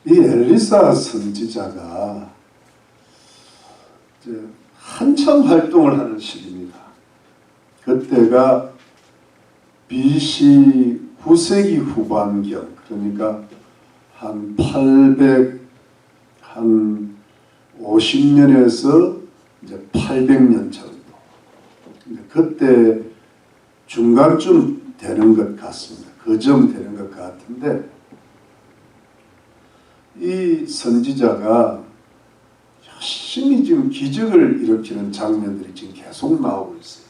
이 엘리사 선지자가 이제 한참 활동을 하는 시기입니다. 그때가 BC 9세기 후반경, 그러니까 한 850년에서 이제 800년 정도. 그때 중간쯤 되는 것 같습니다. 그 점 되는 것 같은데, 이 선지자가 열심히 지금 기적을 일으키는 장면들이 지금 계속 나오고 있어요.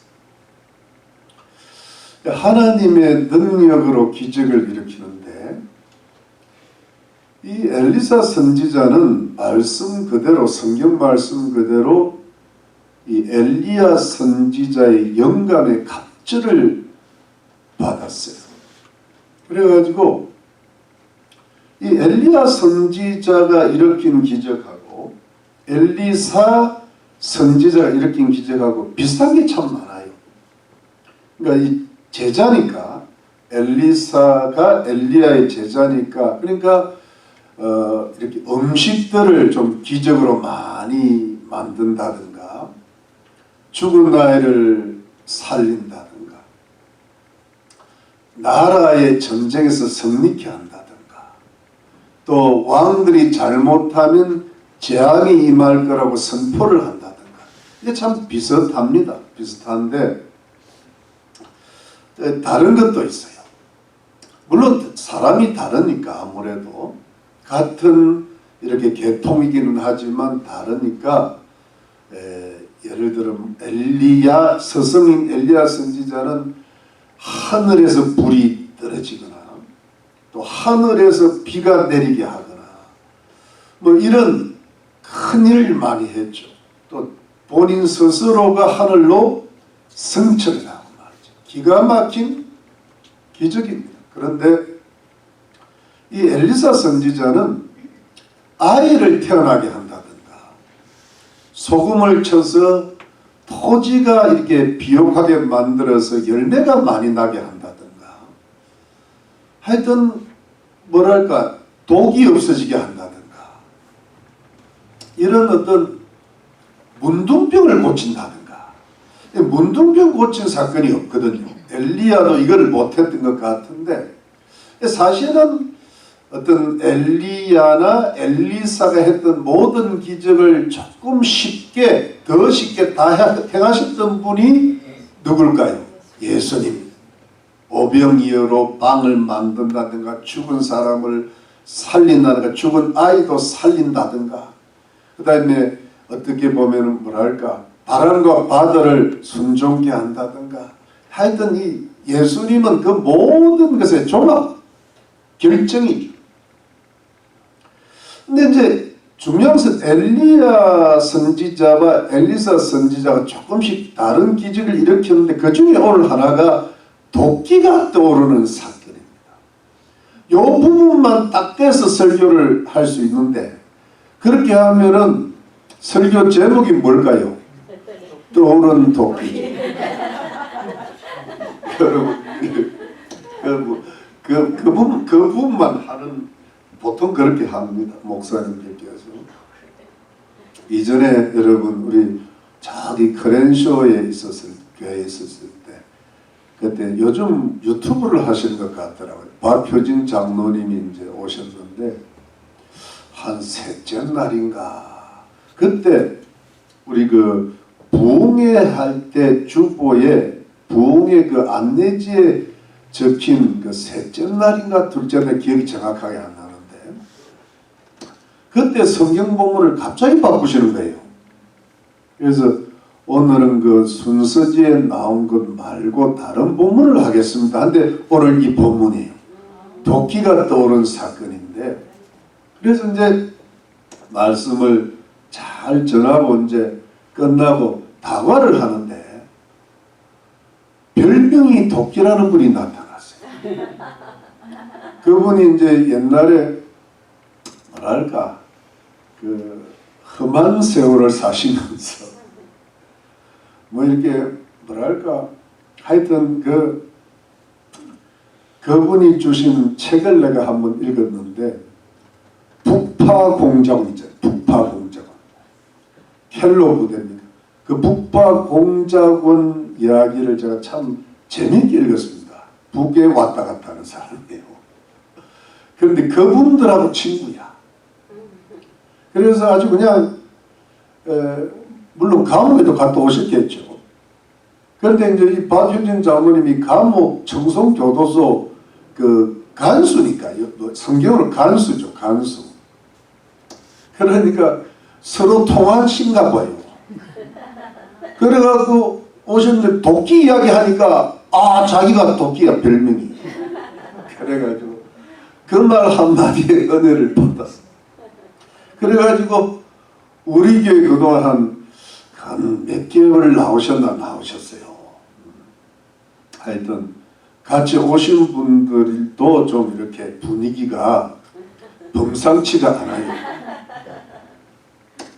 하나님의 능력으로 기적을 일으키는데, 이 엘리사 선지자는 말씀 그대로, 성경 말씀 그대로 이 엘리야 선지자의 영감의 갑절을 받았어요. 그래가지고 이 엘리야 선지자가 일으킨 기적하고 엘리사 선지자가 일으킨 기적하고 비슷한 게 참 많아요. 그러니까 이 제자니까, 엘리사가 엘리야의 제자니까, 그러니까 이렇게 음식들을 좀 기적으로 많이 만든다든가, 죽은 아이를 살린다든가, 나라의 전쟁에서 승리케 한다든가, 또 왕들이 잘못하면 재앙이 임할 거라고 선포를 한다든가. 이게 참 비슷합니다. 비슷한데 다른 것도 있어요. 물론 사람이 다르니까 아무래도 같은 이렇게 계통이기는 하지만 다르니까, 예를 들어 엘리야, 서성인 엘리야 선지자는 하늘에서 불이 떨어지거나 또 하늘에서 비가 내리게 하거나 뭐 이런 큰 일을 많이 했죠. 또 본인 스스로가 하늘로 승천을 하고 말이죠. 기가 막힌 기적입니다. 그런데 이 엘리사 선지자는 아이를 태어나게 한다든가, 소금을 쳐서 토지가 이렇게 비옥하게 만들어서 열매가 많이 나게 한다든가, 하여튼 뭐랄까 독이 없어지게 한다든가, 이런 어떤 문둥병을 고친다든가. 문둥병 고친 사건이 없거든요. 엘리야도 이걸 못했던 것 같은데, 사실은 어떤 엘리야나 엘리사가 했던 모든 기적을 조금 쉽게, 더 쉽게 다 행하셨던 분이 누굴까요? 예수님. 오병이어로 빵을 만든다든가, 죽은 사람을 살린다든가, 죽은 아이도 살린다든가, 그 다음에 어떻게 보면 뭐랄까 바람과 바다를 순종케 한다든가, 하여튼 이 예수님은 그 모든 것의 종합 결정이죠. 근데 이제 중요한 것은 엘리야 선지자와 엘리사 선지자가 조금씩 다른 기적을 일으켰는데, 그 중에 오늘 하나가 도끼가 떠오르는 사건입니다. 이 부분만 딱 떼서 설교를 할 수 있는데, 그렇게 하면은 설교 제목이 뭘까요? 떠오르는 도끼. 여러분, 그 부분만 하는, 보통 그렇게 합니다. 목사님들께서. 이전에 여러분 우리 저기 크랜쇼에 있었을, 교회에 있었을 때, 그때 요즘 유튜브를 하시는 것 같더라고요. 박효진 장로님이 이제 오셨는데, 한 셋째 날인가 그때 우리 그 부흥회 할 때 주보에, 부흥회 그 안내지에 적힌 그 셋째 날인가 둘째 날, 기억이 정확하게 안 나는데, 그때 성경 본문을 갑자기 바꾸시는 거예요. 그래서 오늘은 그 순서지에 나온 것 말고 다른 본문을 하겠습니다. 근데 오늘 이 본문이에요. 도끼가 떠오른 사건인데, 그래서 이제 말씀을 잘 전하고 이제 끝나고 다과를 하는데, 별명이 도끼라는 분이 나타났어요. 그분이 이제 옛날에 뭐랄까 그 험한 세월을 사시면서 뭐 이렇게 뭐랄까 하여튼 그분이 주신 책을 내가 한번 읽었는데, 북파 공작원 있잖아요. 북파 공작원. 켈로 부대입니다. 그 북파 공작원 이야기를 제가 참 재미있게 읽었습니다. 북에 왔다 갔다 하는 사람이에요. 그런데 그분들하고 친구야. 그래서 아주 그냥 물론 감옥에도 갔다 오셨겠죠. 그런데 이제 이 박효진 장로님이 감옥 청송교도소 그 간수니까 성경으로 간수죠. 간수. 그러니까 서로 통하신가 봐요. 그래갖고 오셨는데 도끼 이야기 하니까 자기가 도끼야 별명이. 그래가지고 그 말 한마디에 은혜를 받았어. 그래가지고 우리 교회 그동안 한 몇 개월 나오셨어요. 하여튼 같이 오신 분들도 좀 이렇게 분위기가 범상치가 않아요.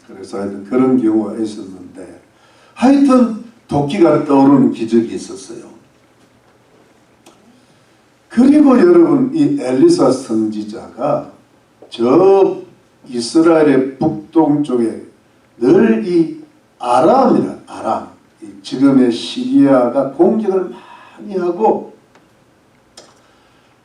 그래서 하여튼 그런 경우가 있었는데 하여튼 도끼가 떠오르는 기적이 있었어요. 그리고 여러분 이 엘리사 선지자가 저 이스라엘의 북동쪽에 늘 이 아람이란 아람, 지금의 시리아가 공격을 많이 하고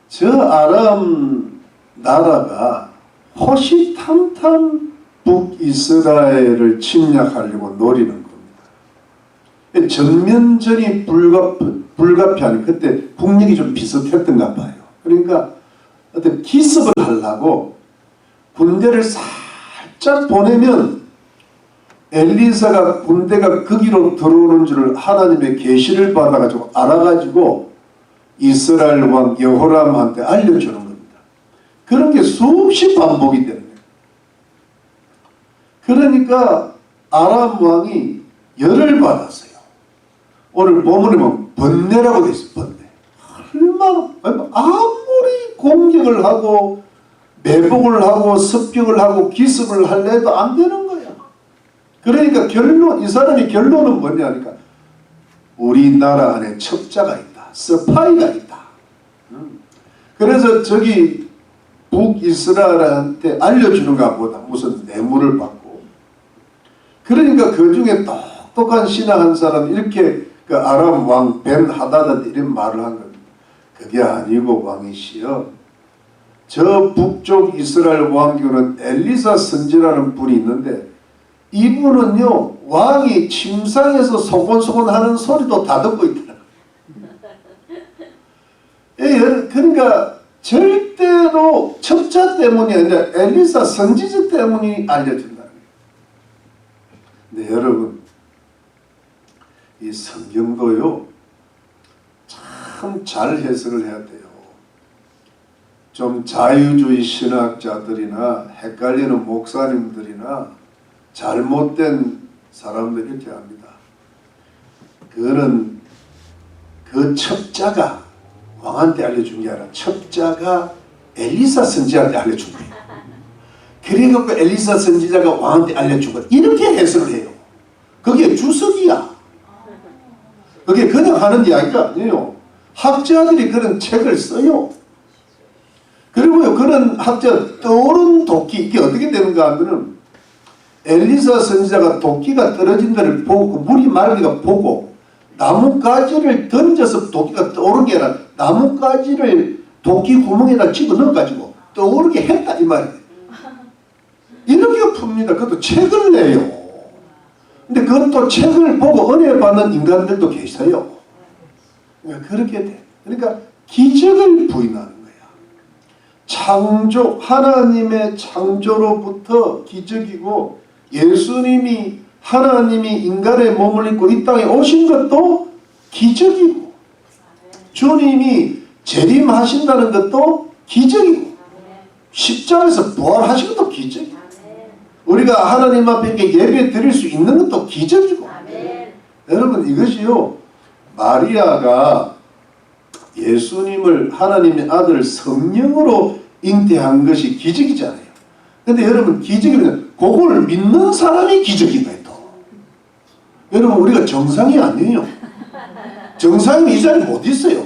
저 아람 나라가 호시탐탐 북이스라엘을 침략하려고 노리는 겁니다. 전면전이 불가피하니 그때 국력이 좀 비슷했던가 봐요. 그러니까 어떤 기습을 하려고 군대를 살짝 보내면 엘리사가 군대가 거기로 들어오는 줄을 하나님의 계시를 받아가지고 알아가지고 이스라엘 왕 여호람한테 알려주는 겁니다. 그런 게 수없이 반복이 되는 거예요. 그러니까 아람 왕이 열을 받았어요. 오늘 본문에 보면 번뇌라고 되어 있어요. 번뇌. 얼마나 아무리 공격을 하고 매복을 하고 습격을 하고 기습을 하려 해도 안 되는 거야. 그러니까 이 사람이 결론은 뭐냐니까 우리나라 안에 첩자가 있다. 스파이가 있다. 그래서 저기 북이스라엘한테 알려주는가 보다 무슨 뇌물을 받고 그러니까 그 중에 똑똑한 신하 한 사람 이렇게 그 아람 왕 벤 하다드한테 이런 말을 한 겁니다. 그게 아니고 왕이시여 저 북쪽 이스라엘 왕교는 엘리사 선지라는 분이 있는데 이분은요 왕이 침상에서 소곤소곤 하는 소리도 다 듣고 있더라. 그러니까 절대로 첩자 때문이 아니라 엘리사 선지자 때문이 알려준다는 거예요. 네, 여러분 이 성경도요 참 잘 해석을 해야 돼요. 좀 자유주의 신학자들이나 헷갈리는 목사님들이나 잘못된 사람들이 이렇게 합니다. 그거는 그 첩자가 왕한테 알려준 게 아니라 첩자가 엘리사 선지자한테 알려준 거예요. 그래갖고 엘리사 선지자가 왕한테 알려준 거 이렇게 해석을 해요. 그게 주석이야. 그게 그냥 하는 이야기가 아니에요. 학자들이 그런 책을 써요. 그리고요 그런 학자 떠오른 도끼 이게 어떻게 되는가 하면은 엘리사 선지자가 도끼가 떨어진 데를 보고 물이 맑으니까 보고 나뭇가지를 던져서 도끼가 떠오른 게 아니라 나뭇가지를 도끼 구멍에다 집어넣어가지고 떠오르게 했다 이 말이에요. 이렇게 풉니다. 그것도 책을 내요. 근데 그것도 책을 보고 은혜 받는 인간들도 계세요. 그러니까 그렇게 돼. 그러니까 기적을 부인하는 거야. 창조, 하나님의 창조로부터 기적이고 예수님이 하나님이 인간의 몸을 입고 이 땅에 오신 것도 기적이고 주님이 재림하신다는 것도 기적이고 십자가에서 부활하신 것도 기적이고 우리가 하나님 앞에 예배 드릴 수 있는 것도 기적이고 여러분 이것이요 마리아가 예수님을 하나님의 아들 성령으로 잉태한 것이 기적이잖아요. 근데 여러분 기적이면 그걸 믿는 사람이 기적인 거예요. 또. 여러분 우리가 정상이 아니에요. 정상이 이 자리에 못 있어요.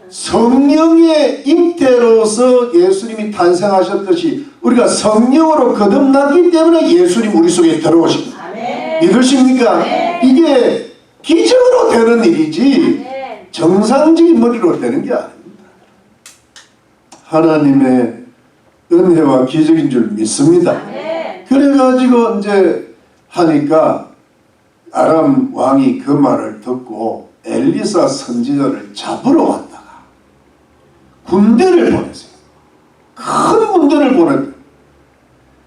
성령의 잉태로서 예수님이 탄생하셨듯이 우리가 성령으로 거듭났기 때문에 예수님 우리 속에 들어오신 거예요. 믿으십니까? 이게 기적으로 되는 일이지 정상적인 머리로 되는 게 아닙니다. 하나님의 은혜와 기적인 줄 믿습니다. 그래가지고 이제 하니까 아람 왕이 그 말을 듣고 엘리사 선지자를 잡으러 왔다가 군대를 보냈어요. 큰 군대를 보냈어요.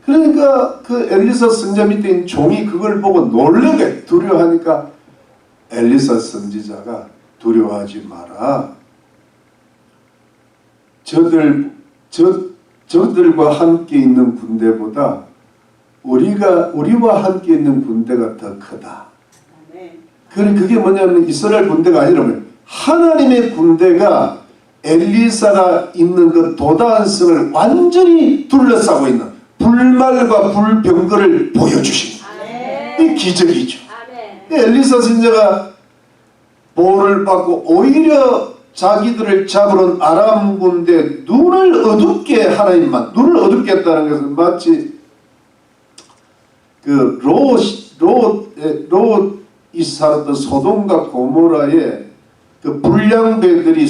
그러니까 그 엘리사 선지자 밑에 있는 종이 그걸 보고 놀래게 두려워하니까 엘리사 선지자가 두려워하지 마라. 저들과 함께 있는 군대보다 우리와 함께 있는 군대가 더 크다. 그게 뭐냐면 이스라엘 군대가 아니라 하나님의 군대가 엘리사가 있는 그 도단성을 완전히 둘러싸고 있는 불말과 불병거를 보여주신 이 기적이죠. 엘리사 선지자가 보호를 받고 오히려 자기들을 잡으러 온 아람 군대 눈을 어둡게 하나님만 눈을 어둡게 했다는 것은 마치 그 롯이 살았던 소돔과 고모라의 그 불량배들이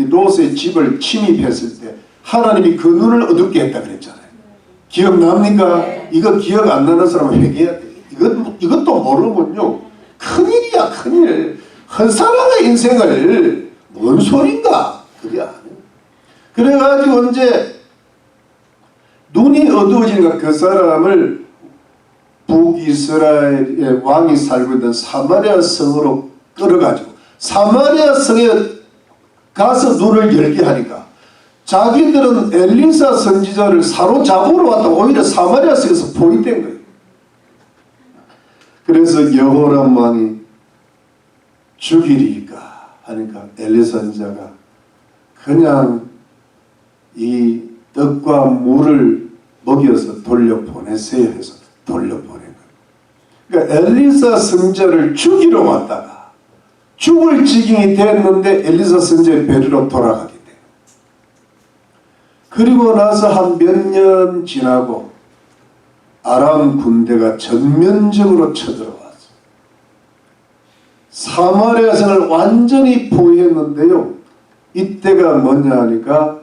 롯의 집을 침입했을 때 하나님이 그 눈을 어둡게 했다 그랬잖아요. 기억납니까? 이거 기억 안 나는 사람은 회개해야 돼. 이것도 모르면요 큰일이야 큰일. 한 사람의 인생을 뭔 소린가 그게 아니에요. 그래가지고 이제 눈이 어두워지니까 그 사람을 북이스라엘의 왕이 살고 있는 사마리아 성으로 끌어가지고 사마리아 성에 가서 눈을 열게 하니까 자기들은 엘리사 선지자를 사로잡으러 왔다고 오히려 사마리아 성에서 포위된 거예요. 그래서 여호람 왕이 죽이리까 하니까 엘리사 선지자가 그냥 이 떡과 물을 먹여서 돌려보내세요 해서 돌려보낸 거예요. 그러니까 엘리사 선지자를 죽이러 왔다가 죽을 지경이 됐는데 엘리사 선지자의 배려로 돌아가게 돼요. 그리고 나서 한 몇 년 지나고 아람 군대가 전면적으로 쳐들어왔어요. 사마리아 성을 완전히 포위했는데요. 이때가 뭐냐 하니까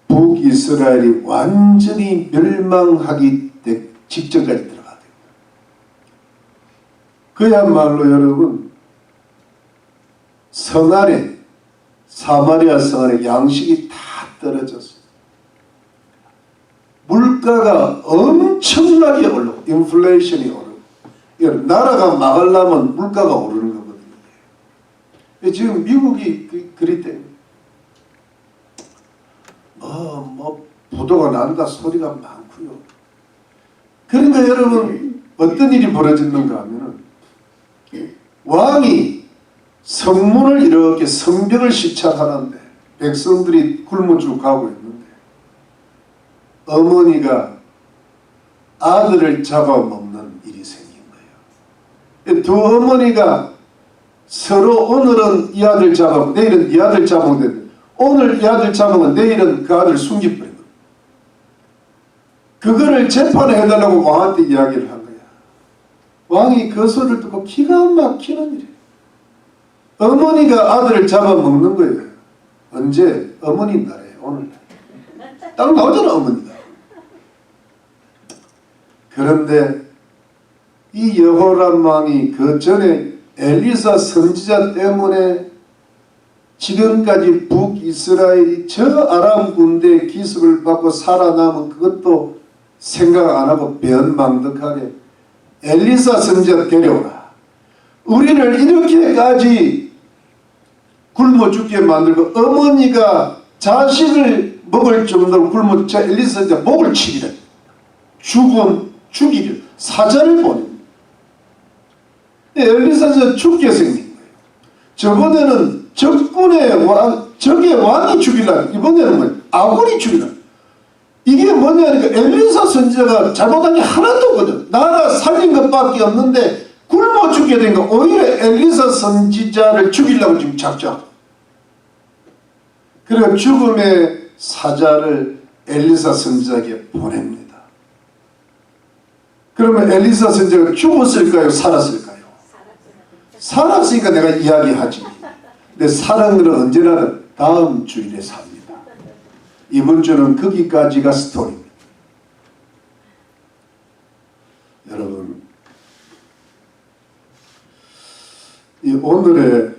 북이스라엘이 완전히 멸망하기 직전까지 들어가야 됩니다. 그야말로 여러분 성 안에 사마리아 성 안에 양식이 다 떨어졌어요. 물가가 엄청나게 오르고 인플레이션이 오르고 나라가 망하려면 물가가 오르는 거거든요. 지금 미국이 그리 때문에 부도가 난다 소리가 많고요. 그러니까 여러분 어떤 일이 벌어졌는가 하면은 왕이 성문을 이렇게 성벽을 시찰하는데 백성들이 굶어 죽어가고 있는데 어머니가 아들을 잡아먹는 일이 생긴 거예요. 두 어머니가 서로 오늘은 이 아들 잡아먹고 내일은 이 아들 잡아먹는데 오늘 이 아들 잡으면 내일은 그 아들 숨겨버린 거예요. 그거를 재판을 해달라고 왕한테 이야기를 한 거야. 왕이 그 소리를 듣고 기가 막히는 일이에요. 어머니가 아들을 잡아먹는 거예요. 언제? 어머니 날에 오늘 딱 나오잖아 어머니가. 그런데 이 여호람 왕이 그 전에 엘리사 선지자 때문에 지금까지 북이스라엘이 저 아람 군대의 기습을 받고 살아남은 그것도 생각 안 하고 변망덕하게 엘리사 선지자 데려오라. 우리를 이렇게까지 굶어 죽게 만들고 어머니가 자식을 먹을 정도로 굶어 저 엘리사 선지자 목을 치기를 죽이려 사자를 보냅니다. 엘리사 선지자 죽게 생긴 거예요. 저번에는 적군의 적의 왕이 죽이려 이번에는 뭐예요? 아군이 죽이려. 이게 뭐냐니까 엘리사 선지자가 잘못한 게 하나도 없거든. 나라 살린 것밖에 없는데 굶어 죽게 된 거 오히려 엘리사 선지자를 죽이려고 지금 작정. 그리고 죽음의 사자를 엘리사 선지자에게 보냅니다. 그러면 엘리사 선지자가 죽었을까요? 살았을까요? 살았으니까 내가 이야기하지. 근데 사랑은 언제나 다음 주일에 삽니다. 이번 주는 거기까지가 스토리입니다. 여러분, 이 오늘의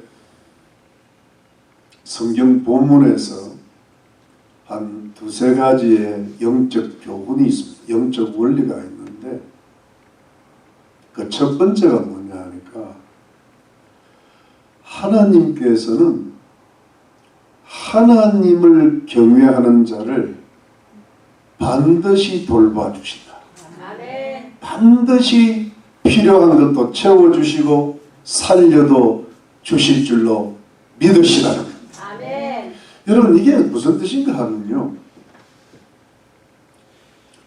성경 본문에서 한 두세 가지의 영적 교훈이 있습니다. 영적 원리가 있는데 그 첫 번째가 뭐냐 하니까 하나님께서는 하나님을 경외하는 자를 반드시 돌봐주신다. 반드시 필요한 것도 채워주시고 살려도 주실 줄로 믿으시라는 겁니다. 여러분, 이게 무슨 뜻인가 하면요,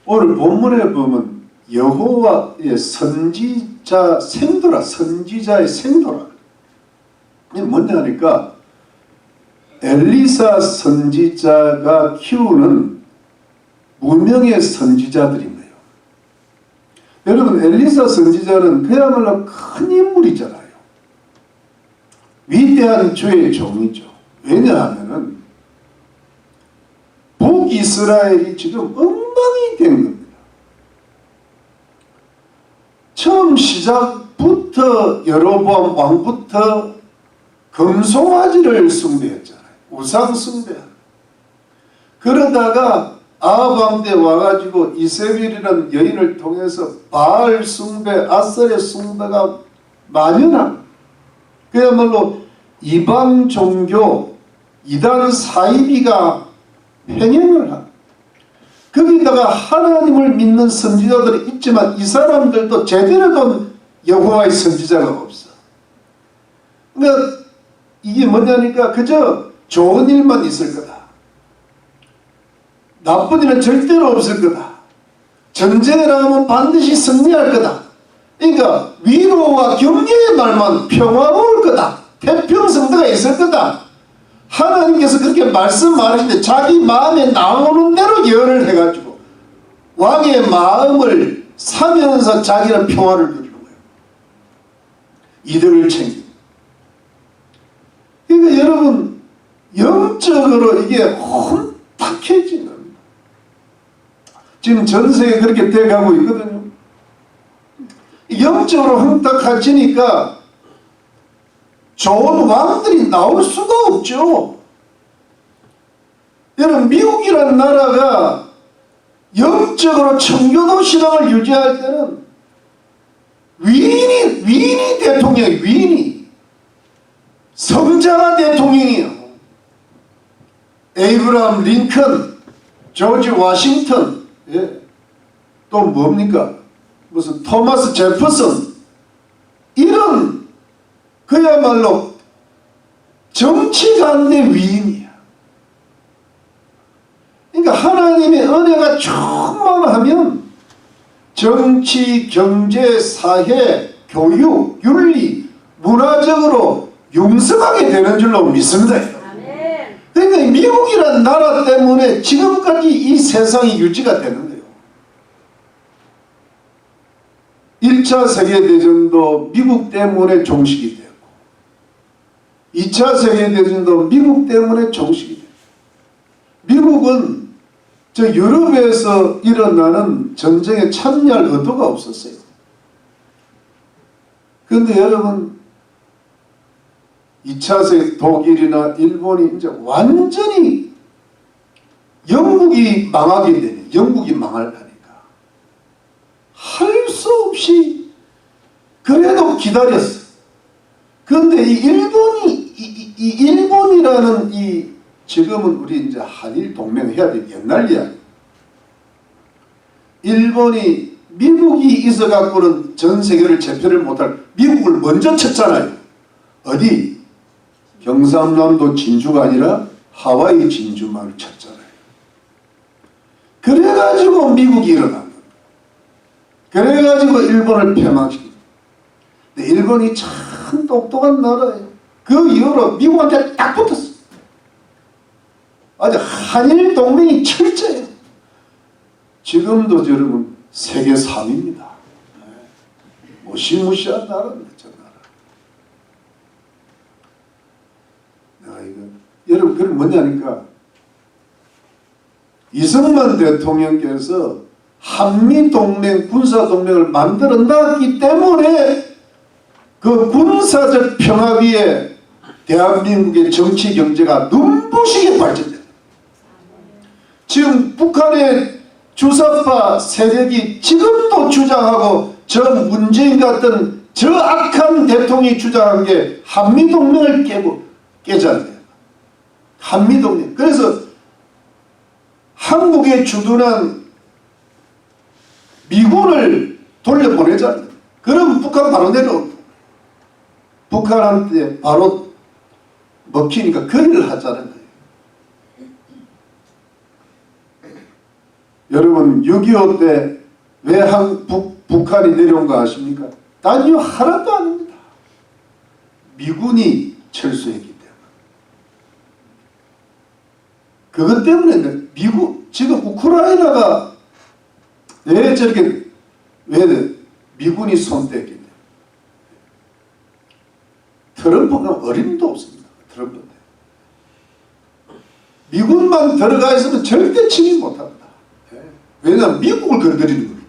오늘 본문에 보면 여호와의 선지자 생도라, 선지자의 생도라. 이게 뭐냐 하니까 엘리사 선지자가 키우는 무명의 선지자들인 거예요. 여러분, 엘리사 선지자는 그야말로 큰 인물이잖아요. 위대한 주의 종이죠. 왜냐하면은 북이스라엘이 지금 엉망이 된 겁니다. 처음 시작부터 여로보암 왕부터 금송아지를 숭배했잖아요. 우상 숭배. 그러다가 아합 왕 때 와가지고 이세벨이라는 여인을 통해서 바알 숭배, 아셀의 숭배가 만연한, 그야말로 이방 종교 이단 사이비가 행행을 한, 거기다가 하나님을 믿는 선지자들이 있지만 이 사람들도 제대로 된 여호와의 선지자가 없어. 그러니까 이게 뭐냐니까 그저 좋은 일만 있을 거다, 나쁜 일은 절대로 없을 거다, 전쟁을 하면 반드시 승리할 거다, 그러니까 위로와 격려의 말만, 평화가 올 거다, 태평성대가 있을 거다, 하나님께서 그렇게 말씀하시는데 자기 마음에 나오는 대로 예언을 해가지고 왕의 마음을 사면서 자기는 평화를 누리는 거예요. 이들을 챙기고. 그러니까 여러분, 영적으로 이게 혼탁해지는, 지금 전 세계 그렇게 돼가고 있거든요. 영적으로 혼탁해지니까 좋은 왕들이 나올 수가 없죠. 여러분, 미국이라는 나라가 영적으로 청교도 신앙을 유지할 때는 위인이 대통령이에요. 위인이 성자가 대통령이에요. 에이브라함 링컨, 조지 워싱턴, 예. 또 뭡니까? 무슨 토마스 제퍼슨, 이런 그야말로 정치가인데 위인이야. 그러니까 하나님의 은혜가 충만하면 정치, 경제, 사회, 교육, 윤리, 문화적으로 융성하게 되는 줄로 믿습니다. 그러니까 미국이라는 나라 때문에 지금까지 이 세상이 유지가 되는 거예요. 1차 세계대전도 미국 때문에 종식이 되었고 2차 세계대전도 미국 때문에 종식이 되었고, 미국은 저 유럽에서 일어나는 전쟁에 참여할 의도가 없었어요. 그런데 여러분, 2차 세계 독일이나 일본이 이제 완전히 영국이 망하게 되네. 영국이 망하니까 할 수 없이 그래도 기다렸어. 그런데 이 일본이라는 이 지금은 우리 이제 한일 동맹 해야 될 옛날 이야기. 일본이 미국이 있어 갖고는 전 세계를 제패를 못할, 미국을 먼저 쳤잖아요. 어디? 경상남도 진주가 아니라 하와이 진주만을 쳤잖아요. 그래가지고 미국이 일어난 겁니다. 그래가지고 일본을 패망시킵니다. 근데 일본이 참 똑똑한 나라예요. 그 이후로 미국한테 딱 붙었어. 아주 한일 동맹이 철저해요. 지금도 여러분 세계 3위입니다. 무시무시한 나라입니다. 저 나라. 내가 이거 여러분 그게 뭐냐니까 이승만 대통령께서 한미동맹 군사동맹을 만들어 놨기 때문에 그 군사적 평화 위에 대한민국의 정치 경제가 눈부시게 발전됩니다. 지금 북한의 주사파 세력이 지금도 주장하고 저 문재인 같은 저 악한 대통령이 주장한 게 한미동맹을 깨자는 거예요. 한미동맹. 그래서 한국에 주둔한 미군을 돌려보내자는 거예요. 그럼 북한 바로 내려오고 북한한테 바로 먹히니까 그 일을 하자는 거예요. 여러분 6.25 때 왜 북한이 내려온 거 아십니까? 딴 이유 하나도 아닙니다. 미군이 철수했기 때문에. 그것 때문에 미국 지금 우크라이나가 왜 저렇게 왜 미군이 손댔기 때문에. 트럼프가 어림도 없습니다. 트럼프 때. 미군만 들어가 있으면 절대 침입 못합니다. 왜냐하면 미국을 건드리는 거기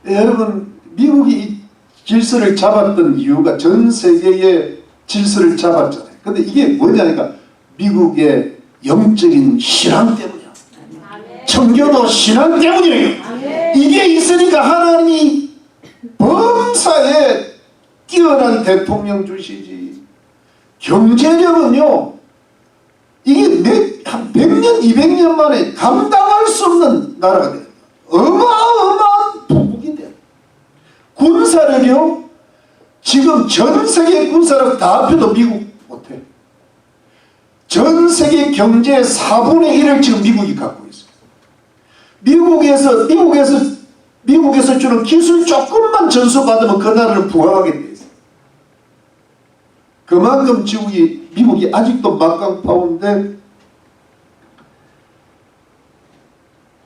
때문에. 여러분 미국이 질서를 잡았던 이유가 전 세계의 질서를 잡았잖아요. 근데 이게 뭐냐니까 미국의 영적인 신앙 때문이야. 청교도 신앙 때문이에요. 이게 있으니까 하나님이 범사에 뛰어난 대통령 주시지. 경제력은요 이게 한 100년 200년 만에 감당할 수 없는 나라가 돼요. 어마어마한 부국이 돼요. 군사력이요 지금 전 세계 군사력 다 합쳐도 미국 못해. 전 세계 경제의 4분의 1을 지금 미국이 갖고 있어요. 미국에서 주는 기술 조금만 전수받으면 그 나라를 부강하게 돼 있어요. 그만큼 미국이 아직도 막강파워인데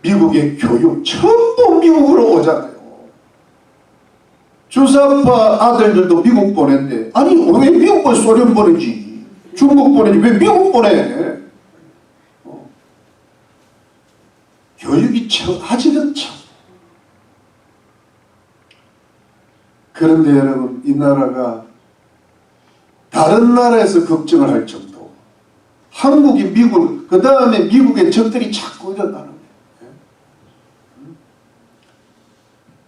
미국의 교육 전부 미국으로 오잖아요. 주사파 아들들도 미국 보낸대. 아니 왜 미국을 소련 보내지? 중국 보내지 왜 미국 보내? 교육이 아직은 참. 그런데 여러분 이 나라가 다른 나라에서 걱정을 할 정도. 한국이 미국을 그 다음에 미국의 적들이 자꾸 일어나는 거예요.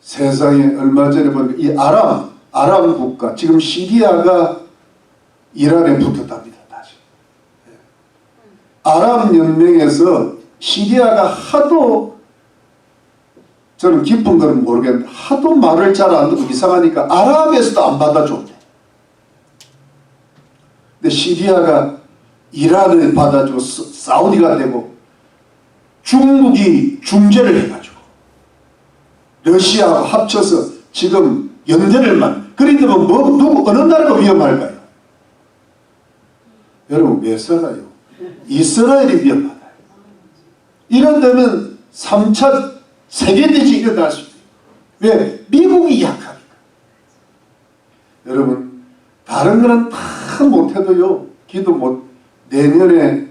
세상에 얼마 전에 보니까 이 아람 국가 지금 시리아가 이란에 붙었답니다. 다시. 아랍 연맹에서 시리아가 하도 저는 깊은 건 모르겠는데 하도 말을 잘 안 듣고 이상하니까 아랍에서도 안 받아줬대. 근데 시리아가 이란을 받아주고 사우디가 되고 중국이 중재를 해가지고 러시아와 합쳐서 지금 연대를 그러면 누구 어느 나라가 위험할까요? 여러분 왜 살아요? 이스라엘이 위험하다. 이런다면 3차 세계대전이 일어날 수 있어요. 왜? 미국이 약하니까. 여러분 다른 거는 다 못해도요 기도 내년에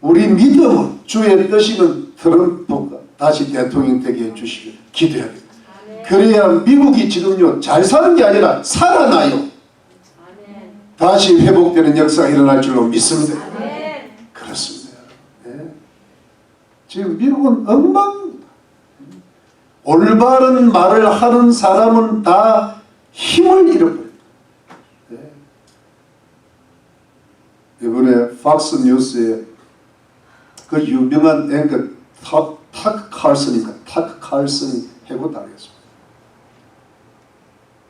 우리 믿음은 주의 뜻이면 트럼프가 다시 대통령 되게 해주시길 기도해야 됩니다. 그래야 미국이 지금요 잘 사는 게 아니라 살아나요. 다시 회복되는 역사가 일어날 줄로 믿습니다. 그렇습니다. 네. 지금 미국은 엉망입니다. 올바른 말을 하는 사람은 다 힘을 잃어버려요. 네. 이번에 팍스 뉴스에 그 유명한 앵커 타크 칼슨이 해고당했습니다.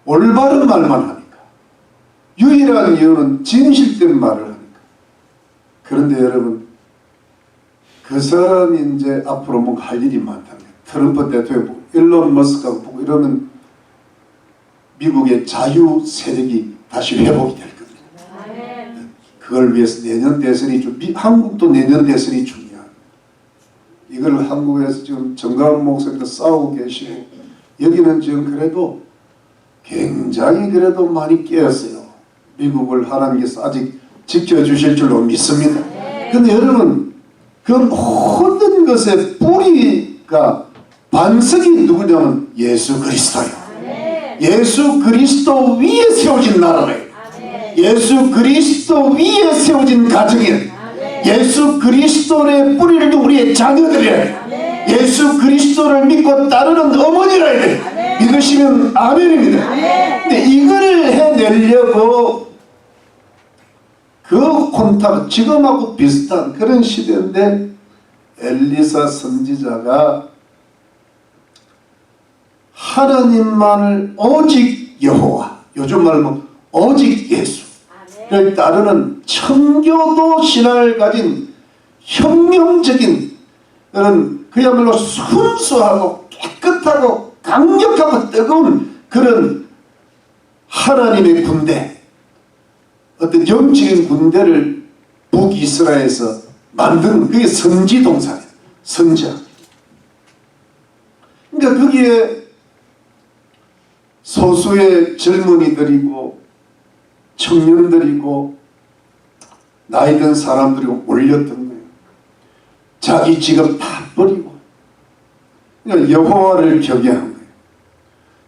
올바른 말만 하니까. 유일한 이유는 진실된 말을 하니까. 그런데 여러분 그 사람이 이제 앞으로 뭔가 할 일이 많다는 거예요. 트럼프 대통령 보고 일론 머스크하고 보고 이러면 미국의 자유 세력이 다시 회복이 될 겁니다. 그걸 위해서 내년 대선이 한국도 내년 대선이 중요한. 이걸 한국에서 지금 정가은 목사님도 싸우고 계시고 여기는 지금 그래도 굉장히 그래도 많이 깨었어요. 미국을 하나님께서 아직 지켜주실 줄로 믿습니다. 근데 여러분 그 모든 것의 뿌리가 반석이 누구냐면 예수 그리스도예요. 예수 그리스도 위에 세워진 나라예요. 예수 그리스도 위에 세워진 가정이에요. 예수 그리스도의 뿌리를 둔 우리의 자녀들이에요. 예수 그리스도를 믿고 따르는 어머니라 해요. 믿으시면 아멘입니다. 근데 이걸 해내려고 그 혼탁 지금하고 비슷한 그런 시대인데 엘리사 선지자가 하나님만을 오직 여호와, 요즘 말로 오직 예수를 따르는 청교도 신앙을 가진 혁명적인 그런 그야말로 순수하고 깨끗하고 강력하고 뜨거운 그런 하나님의 군대, 어떤 영적인 군대를 북이스라엘에서 만드는 그게 선지동산이에요. 선지학. 그러니까 거기에 소수의 젊은이들이고 청년들이고 나이 든 사람들이고 몰렸던 거예요. 자기 직업 다 버리고 그러니까 여호와를 경외한 거예요.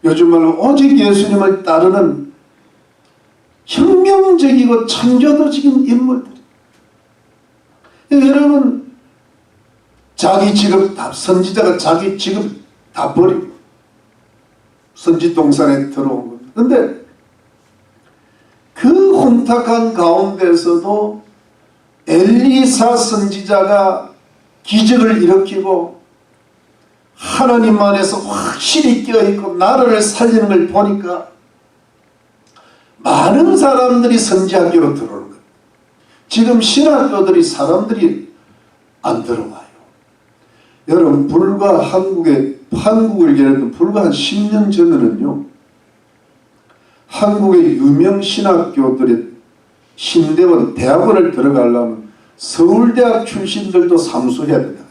요즘 말로 오직 예수님을 따르는 혁명적이고 창조도적인 인물들. 여러분 자기 직업 다 선지자가 자기 직업 다 버리고 선지동산에 들어온 겁니다. 그런데 그 혼탁한 가운데서도 엘리사 선지자가 기적을 일으키고 하나님 안에서 확실히 깨어있고 나라를 살리는 걸 보니까 많은 사람들이 선지학교로 들어오는 거예요. 지금 신학교들이 사람들이 안 들어와요. 여러분 불과 한국을 예를 들면 불과 한 10년 전에는요. 한국의 유명 신학교들의 신대원 대학원을 들어가려면 서울대학 출신들도 삼수해야 된다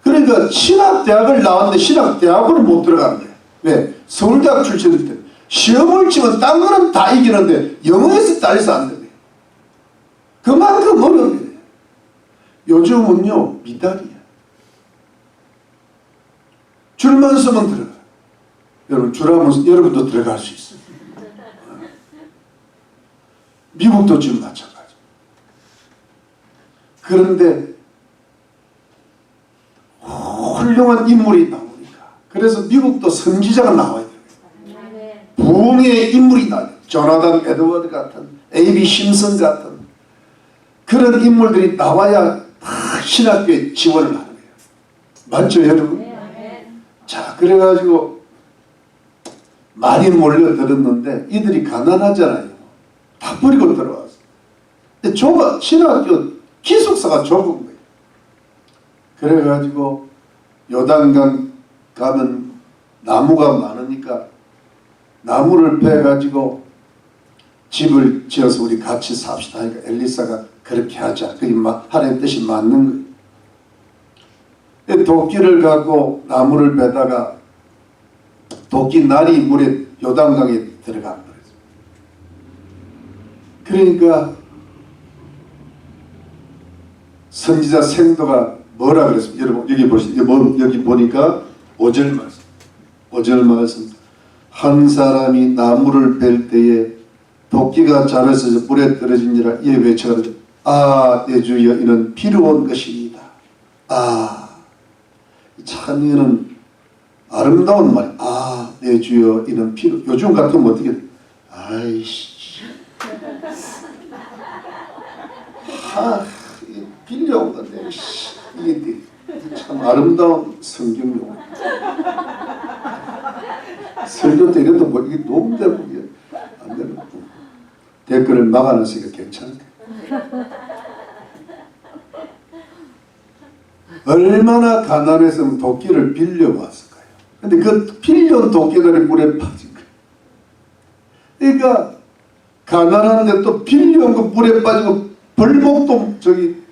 그랬어요. 그러니까 신학대학을 나왔는데 신학대학원을 못 들어가는 거예요. 왜? 서울대학 출신들 시험을 치면 딴 거는 다 이기는데 영어에서 딸려서 안 되네요. 그만큼 어려운 거예요. 요즘은요 미달이야. 줄만 서면 들어가. 여러분 줄하면 여러분도 들어갈 수 있어요. 미국도 지금 마찬가지. 그런데 훌륭한 인물이 나오니까 그래서 미국도 선지자가 나와야 돼요. 부흥의 인물이 나와요. 조나단 에드워드 같은 A.B. 심슨 같은 그런 인물들이 나와야 신학교에 지원을 하는 거예요. 맞죠 여러분? 자 그래가지고 많이 몰려들었는데 이들이 가난하잖아요. 다 버리고 들어왔어. 근데 좁아. 신학교 기숙사가 좁은 거예요. 그래가지고 요단강 가면 나무가 많으니까 나무를 베가지고 집을 지어서 우리 같이 삽시다 하니까 엘리사가 그렇게 하자. 그게 하나님의 뜻이 맞는 거예요. 도끼를 갖고 나무를 베다가 도끼 날이 물에 요단강에 들어간 거예요. 그러니까 선지자 생도가 뭐라 그랬습니까? 여러분 여기 보시죠. 여기 보니까 5절 말씀. 5절 말씀. 한 사람이 나무를 벨 때에 도끼가 자라서 물에 떨어진지라 이에 외쳐가지고 아 내 주여 이는 비로운 것입니다. 아 참 이는 아름다운 말이야. 아 내 주여 이는 비로. 요즘 같으면 어떻게 돼? 아이씨 빌려온 건데 이게 참 아름다운 성경용. 설교 때 이래도 뭐 이게 도움되고 안 되는 거. 댓글을 막아놨으니까 괜찮대. 얼마나 가난했으면 도끼를 빌려왔을까요? 근데 그 빌려온 도끼들이 물에 빠진 거예요. 그러니까 가난한데 또 빌려온 거 물에 빠지고 벌목도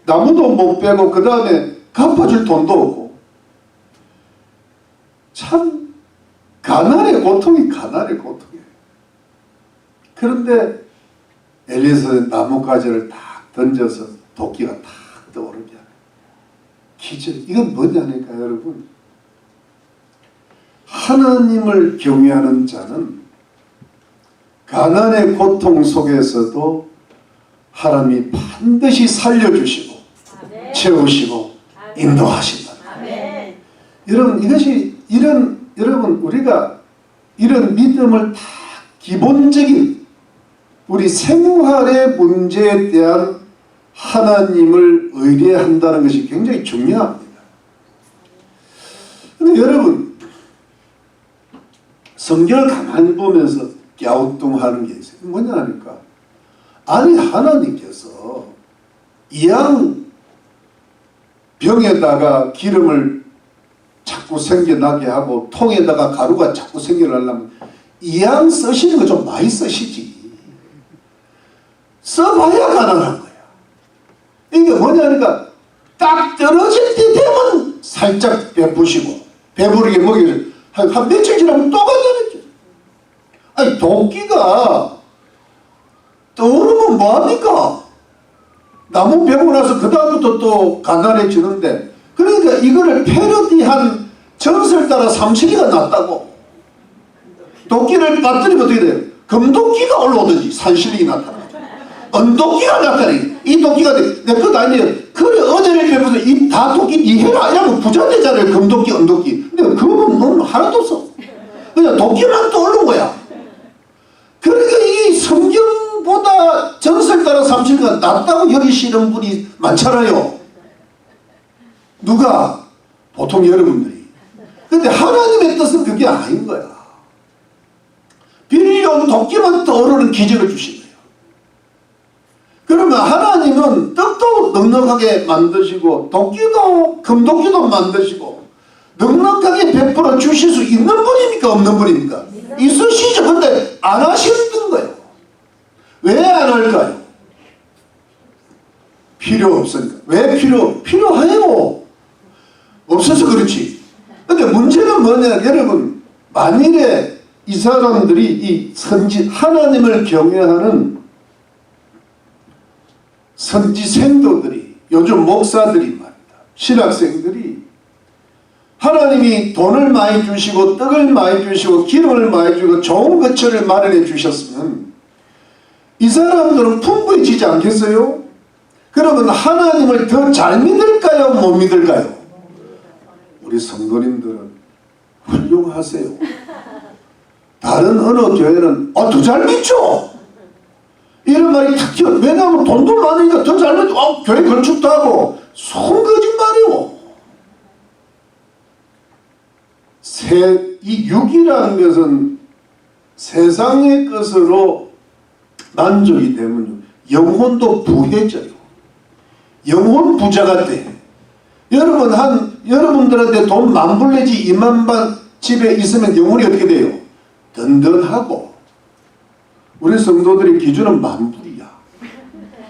나무도 못 빼고 그 다음에 갚아줄 돈도 없고 참 가난의 고통이 가난의 고통이에요. 그런데 엘리에서는 나뭇가지를 딱 던져서 도끼가 탁 떠오르게 하는 기적. 이건 뭐냐니까 여러분. 하나님을 경외하는 자는 가난의 고통 속에서도 하나님이 반드시 살려주시고 아멘. 채우시고 아멘. 인도하신다. 아멘. 여러분 이것이 여러분 우리가 이런 믿음을 다 기본적인 우리 생활의 문제에 대한 하나님을 의뢰한다는 것이 굉장히 중요합니다. 근데 여러분 성경을 가만히 보면서 갸우뚱하는 게 있어요. 뭐냐 하니까 아니 하나님께서 이왕 병에다가 기름을 자꾸 생겨나게 하고 통에다가 가루가 자꾸 생겨나려면 이왕 쓰시는 거 좀 많이 쓰시지. 써봐야 가능한 거야. 이게 뭐냐니까 딱 떨어질 때 되면 살짝 베푸시고 배부르게 먹이를 한 며칠 지나면 또 간다랬죠. 아니 도끼가 떠오르면 뭐합니까? 나무 베고 나서 그 다음부터 또 가난해지는데 그러니까 이거를 패러디한 전설 따라 삼식이가 났다고. 도끼를 빠뜨리면 어떻게 돼요? 금도끼가 올라오든지 산신령이 나타나죠. 은도끼가 나타나요. 이 도끼가 내 것 아니에요. 그래 어제를 베면서 이 다 도끼 니 해라 이러면 부자 되잖아요. 금도끼 은도끼. 근데 그건 너는 하나도 없어. 그냥 도끼만 떠오른 거야. 그러니까 이 성경보다 전설 따라 삼식이가 낫다고 여기시는 분이 많잖아요. 누가? 보통 여러분들이. 근데 하나님의 뜻은 그게 아닌 거야. 빌려온 도끼만 떠오르는 기적을 주신 거예요. 그러면 하나님은 떡도 넉넉하게 만드시고 도끼도 금도끼도 만드시고 넉넉하게 베풀어 주실 수 있는 분입니까? 없는 분입니까? 있으시죠. 근데 안 하시는 거예요. 왜 안 할까요? 필요 없으니까. 왜 필요해요. 없어서 그렇지. 근데 문제는 뭐냐 여러분 만일에 이 사람들이 이 하나님을 경외하는 선지생도들이 요즘 목사들이 말이다. 신학생들이 하나님이 돈을 많이 주시고 떡을 많이 주시고 기름을 많이 주고 좋은 거처를 마련해 주셨으면 이 사람들은 풍부해지지 않겠어요? 그러면 하나님을 더 잘 믿을까요? 못 믿을까요? 우리 성도님들은 훌륭하세요. 다른 어느 교회는 더 잘 믿죠. 이런 말이 탁 튀어. 왜냐하면 돈도 많으니까 더 잘 믿죠. 교회 건축도 하고 손 거짓말이요. 이 육이라는 것은 세상의 것으로 만족이 되면 영혼도 부해져요. 영혼 부자가 돼. 여러분들한테 돈 10,000불 내지 20,000만 집에 있으면 영혼이 어떻게 돼요? 든든하고. 우리 성도들의 기준은 10,000불이야.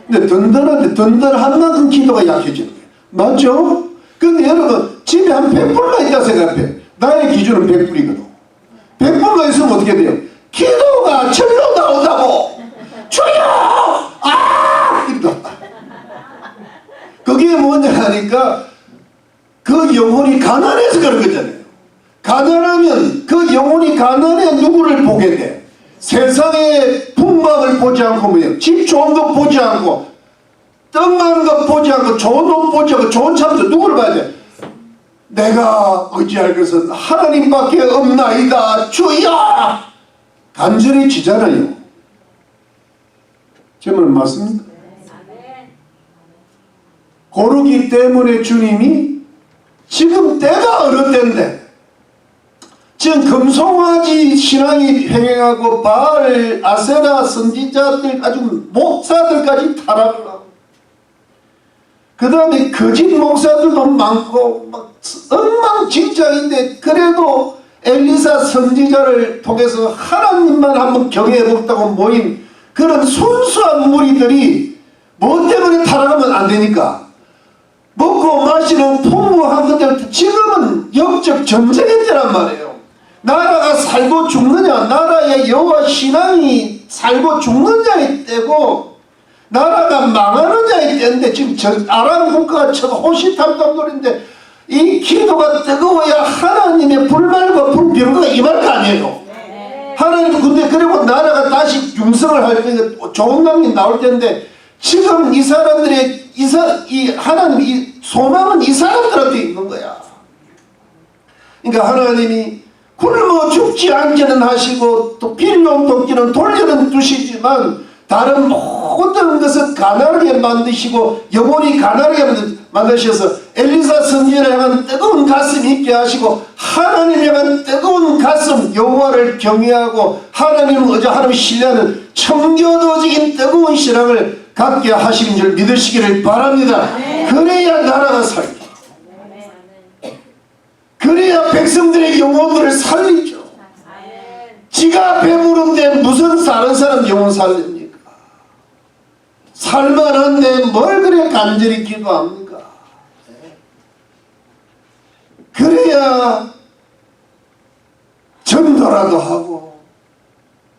근데 든든한 만큼 기도가 약해지는 거예요. 맞죠? 근데 여러분 집에 한 100불만 있다 생각해. 나의 기준은 100불이거든. 100불만 있으면 어떻게 돼요? 기도가 절로 나온다고. 주여! 이러다. 그게 뭐냐 하니까 그 영혼이 가난해서 그런 거잖아요. 가난하면 그 영혼이 가난해 누구를 보게 돼? 세상의 풍막을 보지 않고 뭐예요? 집 좋은 거 보지 않고 떡 많은 거 보지 않고 좋은 옷 보지 않고 좋은 차도 누구를 봐야 돼? 내가 의지할 것은 하나님밖에 없나이다 주여! 간절해지잖아요. 제 말 맞습니까? 고르기 때문에 주님이 지금 때가 어느 때인데 지금 금송아지 신앙이 횡행하고 바알, 아세라 선지자들 아주 목사들까지 타락을 하고 그 다음에 거짓 목사들도 많고 막 엉망진창인데 그래도 엘리사 선지자를 통해서 하나님만 한번 경외해보겠다고 모인 그런 순수한 무리들이 뭐 때문에 타락하면 안 되니까 먹고 마시는 풍부한 것들, 지금은 역적 전쟁의 때란 말이에요. 나라가 살고 죽느냐, 나라의 여호와 신앙이 살고 죽느냐의 때고 나라가 망하느냐의 때인데, 지금 아람 국가가 호시탐탐놀인데 이 기도가 뜨거워야 하나님의 불말과 불병거가 임할 거 아니에요. 하나님, 근데 그리고 나라가 다시 융성을 할 때 좋은 낭이 나올 텐데, 지금 이 사람들의 이 하나님 이 소망은 이 사람들한테 있는 거야. 그러니까 하나님이 굶어 죽지 않게는 하시고 또 빌려온 도끼는 돌려는 두시지만 다른 모든 것을 가난하게 만드시고 영혼이 가난하게 만드셔서 엘리사 선지자를 향한 뜨거운 가슴이 있게 하시고 하나님을 향한 뜨거운 가슴, 여호와를 경외하고 하나님을 의지하는 신뢰하는 청교도적인 뜨거운 신앙을 갖게 하시는 줄 믿으시기를 바랍니다. 그래야 나라가 살고, 그래야 백성들의 영혼들을 살리죠. 지가 배부른데 무슨 다른 사람 영혼 살립니까? 살만한데 뭘 그래 간절히 기도합니까? 그래야 전도라도 하고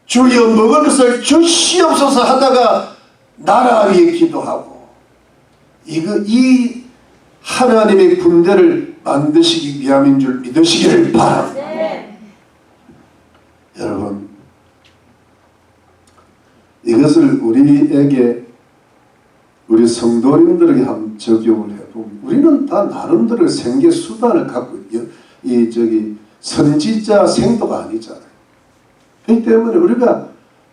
주여 먹을 것을 주시옵소서 하다가 나라 위에 기도하고, 이 하나님의 군대를 만드시기 위함인 줄 믿으시기를 바랍니다. 여러분, 이것을 우리에게, 우리 성도님들에게 한번 적용을 해보면 우리는 다 나름대로 생계 수단을 갖고 선지자 생도가 아니잖아요. 그렇기 때문에 우리가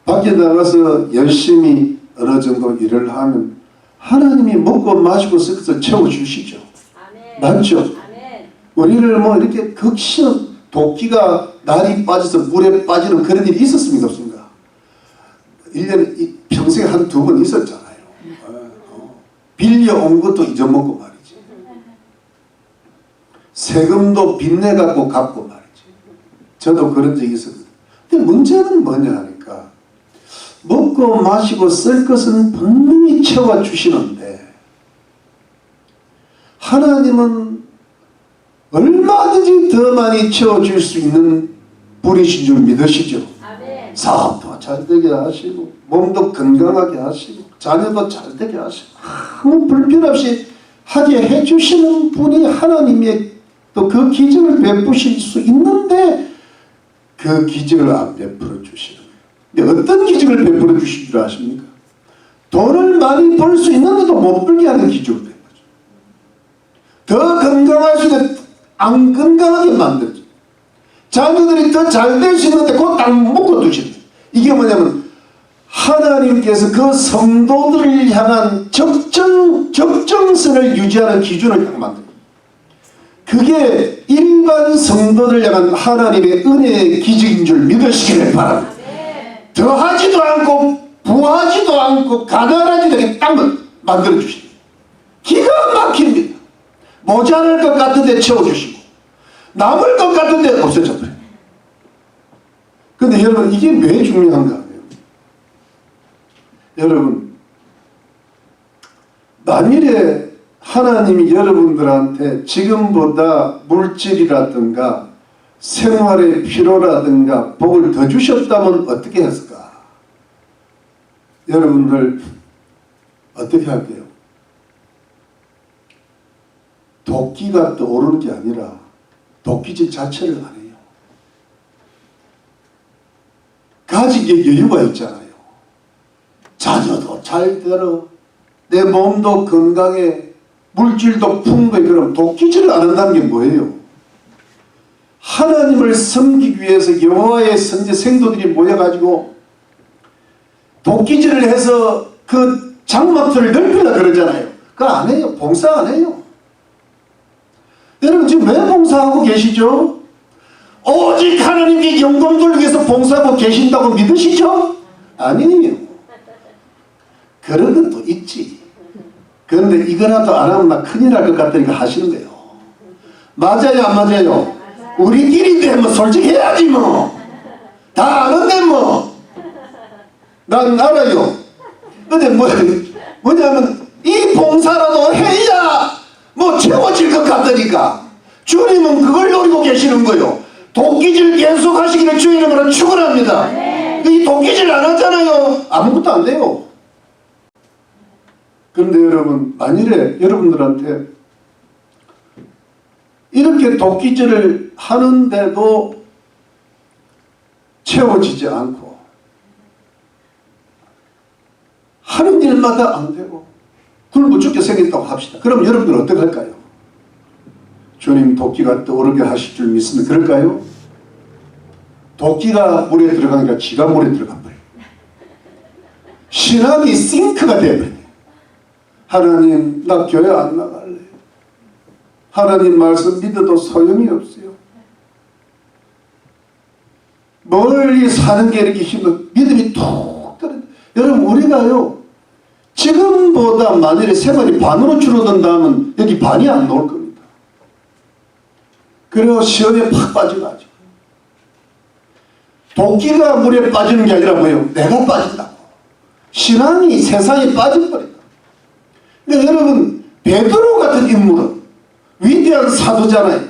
밖에 나가서 열심히 어느 정도 일을 하면 하나님이 먹고 마시고 섞어서 채워주시죠. 맞죠? 아멘. 우리를 뭐 이렇게 극심 도끼가 날이 빠져서 물에 빠지는 그런 일이 있었습니까? 없습니까? 1년에 평생에 한 2번 있었잖아요. 빌려온 것도 잊어먹고 말이지. 세금도 빚내갖고 갚고 말이지. 저도 그런 적이 있었거든요. 근데 문제는 뭐냐 하니까 먹고 마시고 쓸 것은 분명히 채워주시는데 하나님은 얼마든지 더 많이 채워줄 수 있는 분이신 줄 믿으시죠? 아멘. 사업도 잘 되게 하시고 몸도 건강하게 하시고 자녀도 잘 되게 하시고 아무 불편 없이 하게 해주시는 분이 하나님의 또 그 기적을 베푸실 수 있는데 그 기적을 안 베풀어 주시는 거예요. 근데 어떤 기적을 베풀어 주실 줄 아십니까? 돈을 많이 벌 수 있는데도 못 벌게 하는 기적을 베풀어 줘요. 더 건강할 수 있는데 안 건강하게 만들죠. 자녀들이 더 잘 될 수 있는데 그거 딱 먹고 두시는 거예요. 이게 뭐냐면 하나님께서 그 성도들을 향한 적정선을 유지하는 기준을 딱 만듭니다. 그게 일반 성도들 향한 하나님의 은혜의 기적인 줄 믿으시기를 바랍니다. 더하지도 않고 부하지도 않고 가난하지도 않게 딱 만들어주십니다. 기가 막힙니다. 모자랄 것 같은데 채워주시고 남을 것 같은데 없애줘버려요. 근데 여러분, 이게 왜 중요한가 하면, 여러분, 만일에 하나님이 여러분들한테 지금보다 물질이라든가 생활의 필요라든가 복을 더 주셨다면 어떻게 했을까? 여러분들 어떻게 할게요? 도끼가 떠오르는 게 아니라 도끼질 자체를 안 해요. 가지기에 여유가 있잖아요. 자녀도 잘 되어 내 몸도 건강해 물질도 풍부해. 그럼 도끼질을 안 한다는 게 뭐예요? 하나님을 섬기기 위해서 여호와의 선지 생도들이 모여가지고 도끼질을 해서 그 장막들을 넓히려 그러잖아요. 그거 안 해요. 봉사 안 해요. 여러분 지금 왜 봉사하고 계시죠? 오직 하나님께 영광 돌리기 위해서 봉사하고 계신다고 믿으시죠? 아니에요. 그런 것도 있지. 그런데 이거라도 안 하면 나 큰일 날 것 같으니까 하시는 거예요. 맞아요, 안 맞아요? 우리끼리인데 뭐 솔직히 해야지 뭐. 다 아는데 뭐. 난 알아요. 근데 뭐냐면 이 봉사라도 해야 뭐 채워질 것 같으니까 주님은 그걸 노리고 계시는 거예요. 도끼질 계속 하시기를 주의 이름으로 축원합니다. 이 도끼질 안 하잖아요. 아무것도 안 돼요. 그런데 여러분, 만일에 여러분들한테 이렇게 도끼질을 하는데도 채워지지 않고 하는 일마다 안 되고 굶어 죽게 생겼다고 합시다. 그럼 여러분들 어떻게 할까요? 주님 도끼가 떠오르게 하실 줄 믿으면 그럴까요? 도끼가 물에 들어가니까 지가 물에 들어가 버려요. 신앙이 싱크가 되어버려요. 하나님, 나 교회 안 나갈래. 하나님 말씀 믿어도 소용이 없어요. 멀리 사는 게 이렇게 힘들어. 믿음이 툭 떨어져. 여러분, 우리가요, 지금보다 만일에 생활이 반으로 줄어든다면 여기 반이 안 나올 겁니다. 그리고 시험에 팍 빠져가지고. 도끼가 물에 빠지는 게 아니라 뭐예요? 내가 빠진다고. 신앙이 세상에 빠져버린다. 근데 여러분, 베드로 같은 인물은 위대한 사도잖아요.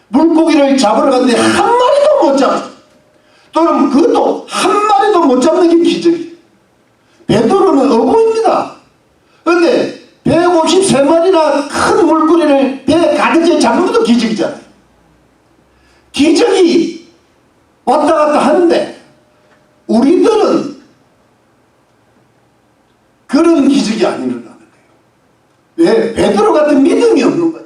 물고기를 잡으러 갔는데 한 마리도 못 잡았어요. 또는 그것도 한 마리도 못 잡는 게 기적이에요. 베드로는 어부입니다. 그런데 153마리나 큰 물고기를 배에 가득 채 잡는 것도 기적이잖아요. 기적이 왔다 갔다 하는데 우리들은 그런 기적이 안 일어나는 거예요. 왜? 베드로 같은 믿음이 없는 거다.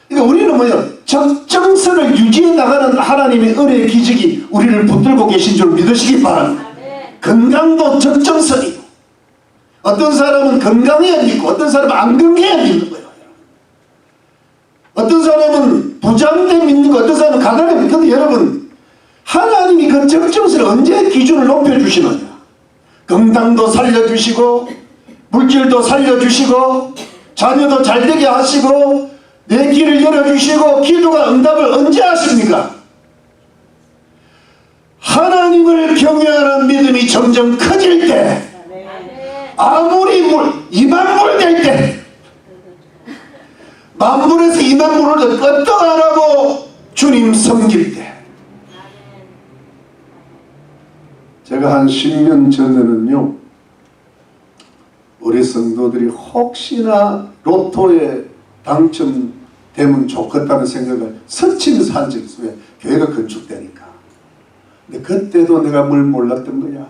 그러니까 우리는 뭐예요? 적정선을 유지해 나가는 하나님의 은혜의 기적이 우리를 붙들고 계신 줄 믿으시기 바랍니다. 건강도 적정선이요. 어떤 사람은 건강해야 믿고 어떤 사람은 안 건강해야 믿는 거예요. 어떤 사람은 부자인데 믿는 거, 어떤 사람은 가난해 믿는 거예요. 여러분, 하나님이 그 적정선을 언제 기준을 높여주시느냐. 건강도 살려주시고 물질도 살려주시고 자녀도 잘되게 하시고 내 길을 열어주시고 기도가 응답을 언제 하십니까? 하나님을 경외하는 믿음이 점점 커질 때, 아무리 물 2만 물 될 때, 만물에서 2만 물을 끄떡 안 하고 주님 섬길 때. 제가 한 10년 전에는요, 우리 성도들이 혹시나 로또에 당첨되면 좋겠다는 생각을 스치면서 한 적이 있어요. 왜? 교회가 건축되니까. 근데 그때도 내가 뭘 몰랐던 거야.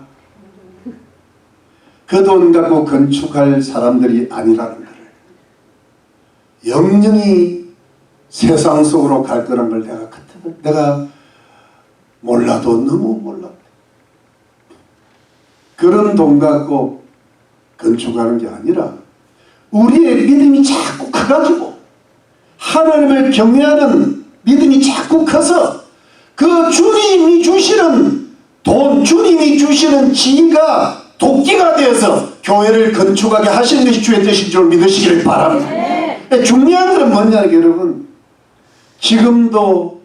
그 돈 갖고 건축할 사람들이 아니라는 거를. 영영이 세상 속으로 갈 거란 걸 내가 몰라도 너무 몰랐다. 그런 돈 갖고 건축하는 게 아니라 우리의 믿음이 자꾸 커가지고 하나님을 경외하는 믿음이 자꾸 커서 그 주님이 주시는 돈, 주님이 주시는 지혜가 도끼가 되어서 교회를 건축하게 하시는 것이 주의 뜻인 줄 믿으시기를 바랍니다. 중요한 것은 뭐냐, 여러분. 지금도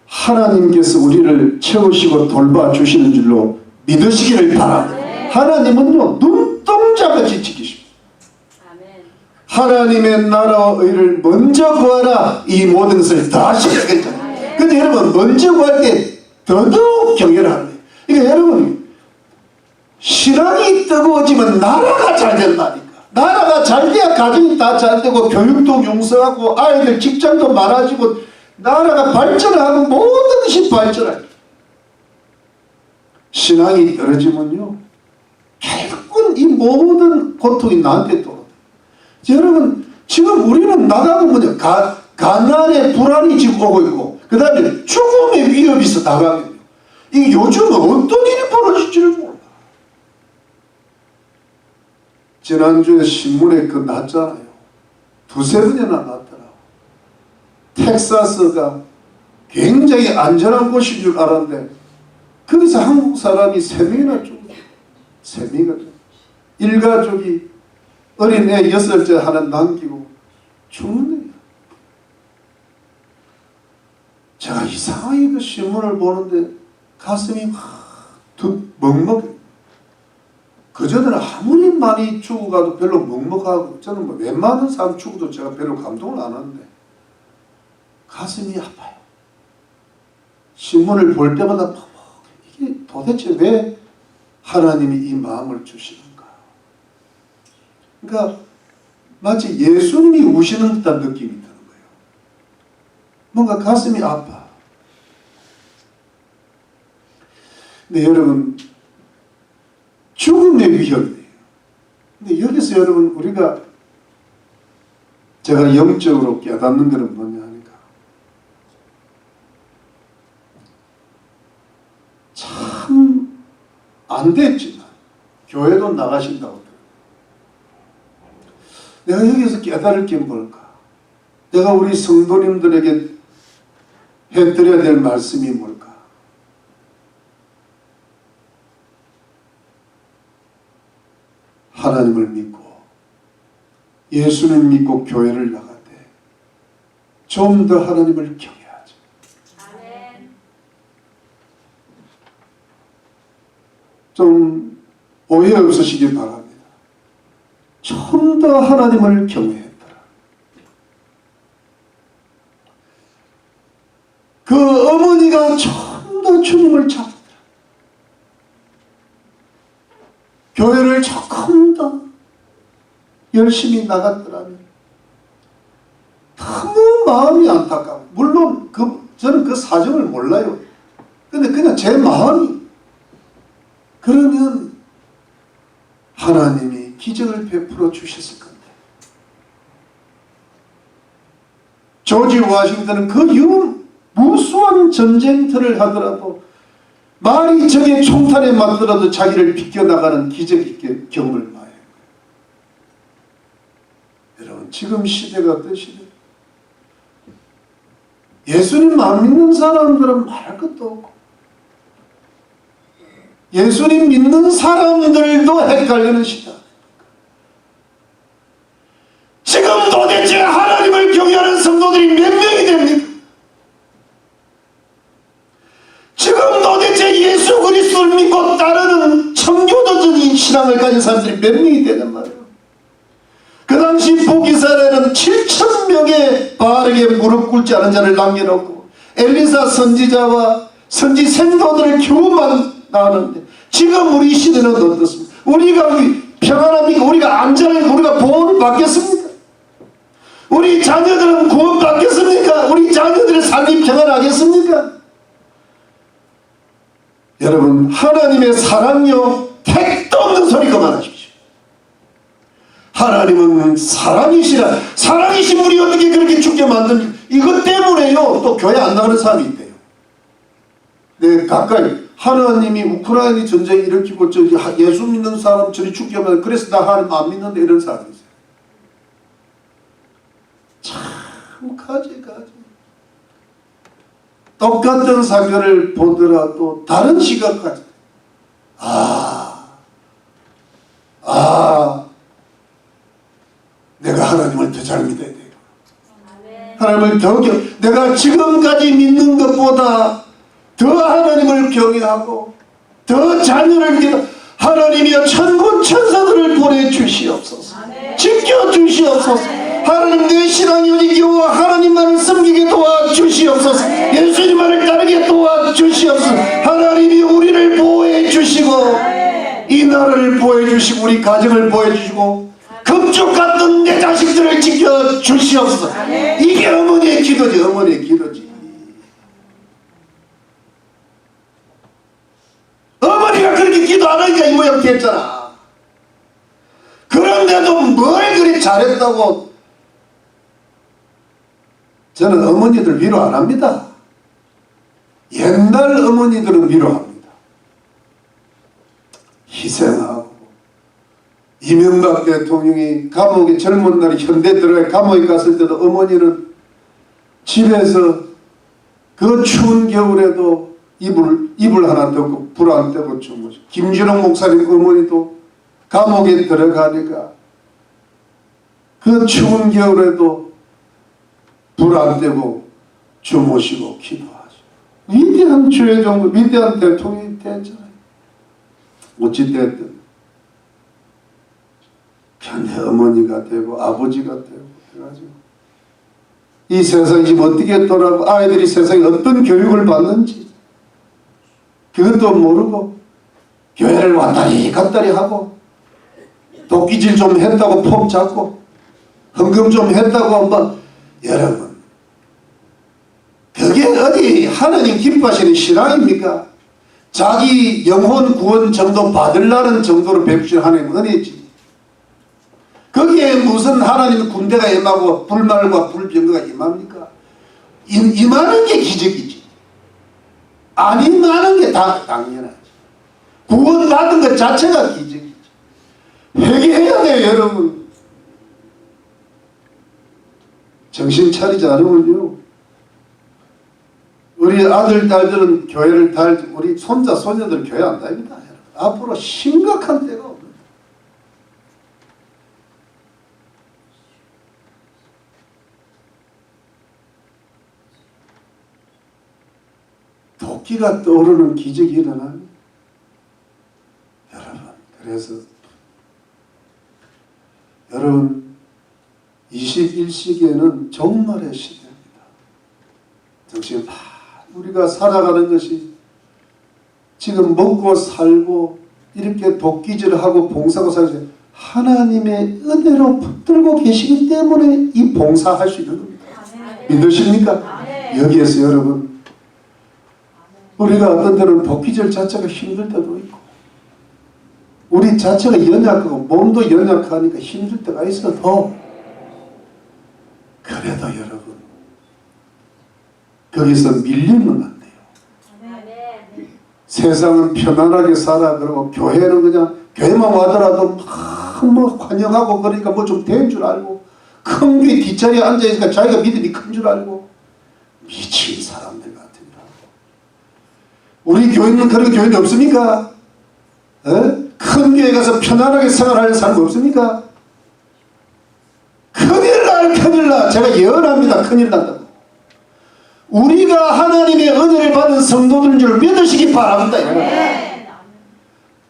하나님께서 우리를 채우시고 돌봐주시는 줄로 믿으시기를 바랍니다. 하나님은요, 눈동자같이 지키십니다. 하나님의 나라와 의를 먼저 구하라, 이 모든 것을 다 하시겠잖아요. 근데 여러분, 먼저 구할 때 더더욱 경외를 하는 거예요. 그러니까 여러분, 신앙이 뜨거워지면 나라가 잘 된다니까. 나라가 잘 돼야 가정이 다 잘 되고 교육도 용서하고 아이들 직장도 많아지고 나라가 발전하고 모든 것이 발전하죠. 신앙이 떨어지면요, 결국은 이 모든 고통이 나한테 또. 여러분, 지금 우리는 나가고 뭐냐, 가난의 불안이 지금 오고 있고, 그 다음에 죽음의 위협이 있어, 나가면. 이게 요즘은 어떤 일이 벌어질지를 몰라. 지난주에 신문에 그 났잖아요. 두세 번이나 났더라고. 텍사스가 굉장히 안전한 곳인 줄 알았는데, 거기서 한국 사람이 3명이나 죽었어요. 3명이나. 일가족이 어린애 6살 하나 남기고 죽는 거예요. 제가 이상하게 그 신문을 보는데 가슴이 막 먹먹해요. 그전에는 아무리 많이 죽어가도 별로 먹먹하고, 저는 뭐 웬만한 사람 죽어도 제가 별로 감동을 안 하는데 가슴이 아파요. 신문을 볼 때마다 먹먹해. 이게 도대체 왜 하나님이 이 마음을 주시는가? 그러니까 마치 예수님이 우시는 듯한 느낌이 드는 거예요. 뭔가 가슴이 아파. 근데 여러분, 죽음의 위협이에요. 근데 여기서 여러분, 우리가 제가 영적으로 깨닫는 것은 뭐냐 하니까, 참 안 됐지만 교회도 나가신다고 내가 여기서 깨달을 게 뭘까? 내가 우리 성도님들에게 해드려야 될 말씀이 뭘까? 하나님을 믿고 예수님 믿고 교회를 나갈 때 좀 더 하나님을 경외하죠. 아멘. 좀 오해 없으시길 바랍니다. 좀 더 하나님을 경외했더라. 그 어머니가 좀 더 주님을 찾았더라. 교회를 조금 더 열심히 나갔더라면 너무 마음이 안타까워. 물론 저는 그 사정을 몰라요. 근데 그냥 제 마음이, 그러면 하나님이 기적을 베풀어 주셨을 건데. 조지 워싱턴은 그 이후 무수한 전쟁터를 하더라도 말이 적의 총탄에 맞더라도 자기를 비껴나가는 기적 있게 경험을 많이 해요. 여러분, 지금 시대가 어떤 시대예요? 예수님 안 믿는 사람들은 말할 것도 없고, 예수님 믿는 사람들도 헷갈리는 시대. 지금 도대체 하나님을 경외하는 성도들이 몇 명이 됩니까? 지금 도대체 예수 그리스도를 믿고 따르는 청교도적인 신앙을 가진 사람들이 몇 명이 되는 말이에요. 그 당시 북이스라엘은 7,000명의 바르게 무릎 꿇지 않은 자를 남겨놓고 엘리사 선지자와 선지 생도들을 교훈만 나왔는데, 지금 우리 시대는 어떻습니까? 우리가 평안합니까? 우리가 안전하게 우리가 보호를 받겠습니까? 우리 자녀들은 구원 받겠습니까? 우리 자녀들의 삶이 평안하겠습니까? 여러분, 하나님의 사랑요, 택도 없는 소리 그만하십시오. 하나님은 사랑이시라. 사랑이신 분이 어떻게 그렇게 죽게 만듭니까? 이것 때문에요, 또 교회 안 나가는 사람이 있대요. 네, 가까이 하나님이 우크라이나 전쟁 일으키고 저기 예수 믿는 사람 저리 죽게 하면, 그래서 나 하나님 안 믿는데, 이런 사람이 있어요. 참 가지. 똑같은 사건을 보더라도 다른 시각까지, 내가 하나님을 더 잘 믿어야 돼요. 하나님을 더 내가 지금까지 믿는 것보다 더 하나님을 경외하고 더 자녀를 믿어 하나님이여 천군 천사들을 보내주시옵소서. 지켜주시옵소서. 하나님, 내 신앙이 오직 여호와 하나님만을 섬기게 도와주시옵소서. 예수님만을 따르게 도와주시옵소서. 하나님이 우리를 보호해 주시고 이 나라를 보호해 주시고 우리 가정을 보호해 주시고 금쪽 같은 내 자식들을 지켜주시옵소서. 이게 어머니의 기도지. 어머니의 기도지. 어머니가 그렇게 기도 안 하니까 이 모양 됐잖아. 그런데도 뭘 그리 잘했다고. 저는 어머니들 위로 안 합니다. 옛날 어머니들은 위로합니다. 희생하고, 이명박 대통령이 감옥에 젊은 날에 현대 들어가 감옥에 갔을 때도 어머니는 집에서 그 추운 겨울에도 이불 하나 덮고 불 안 떼고 주무시고, 김준호 목사님 어머니도 감옥에 들어가니까 그 추운 겨울에도 불 안 떼고 주무시고 기도하시고, 위대한 주의 종국, 위대한 대통령이 됐잖아요. 어찌됐든 자네 어머니가 되고 아버지가 되고 해가지고 이 세상이 지금 어떻게 돌아가고 아이들이 세상에 어떤 교육을 받는지 그것도 모르고 교회를 왔다리 갔다리 하고 도끼질 좀 했다고 폼 잡고 헌금 좀 했다고 뭐 여러분 그게 어디 하나님 기뻐하시는 신앙입니까? 자기 영혼 구원 정도 받으려는 정도로 베푸신 하나님 은혜지. 거기에 무슨 하나님 군대가 임하고 불말과 불병거가 임합니까? 임하는 게 기적이지. 안 임하는 게 당연하지. 구원받은 것 자체가 기적이지. 회개해야 돼요 여러분. 정신 차리지 않으면요 우리 아들 딸들은 교회를 다닐지 우리 손자 손녀들 교회 안 다닙니다. 앞으로 심각한 때가 없는 도끼가 떠오르는 기적이 일어납니다. 여러분 그래서 여러분 21세기에는 종말의 시대입니다. 정신 우리가 살아가는 것이 지금 먹고 살고 이렇게 도끼질하고 봉사하고 살지 하나님의 은혜로 붙들고 계시기 때문에 이 봉사할 수 있는 겁니다. 믿으십니까? 여기에서 여러분 우리가 어떤 때는 도끼질 자체가 힘들 때도 있고 우리 자체가 연약하고 몸도 연약하니까 힘들 때가 있어도 그래도 여러분 거기서 밀리면 안 돼요. 세상은 편안하게 살아 그러고 교회는 그냥 교회만 와더라도 막 환영하고 그러니까 뭐 좀 된 줄 알고 큰 교회 뒷자리에 앉아있으니까 자기가 믿음이 큰 줄 알고 미친 사람들 같습니다. 우리 교회는 그런 교회는 없습니까? 큰 교회 가서 편안하게 생활하는 사람 없습니까? 큰일 나 제가 예언합니다. 큰일 난다고. 우리가 하나님의 은혜를 받은 성도들인 줄 믿으시기 바랍니다.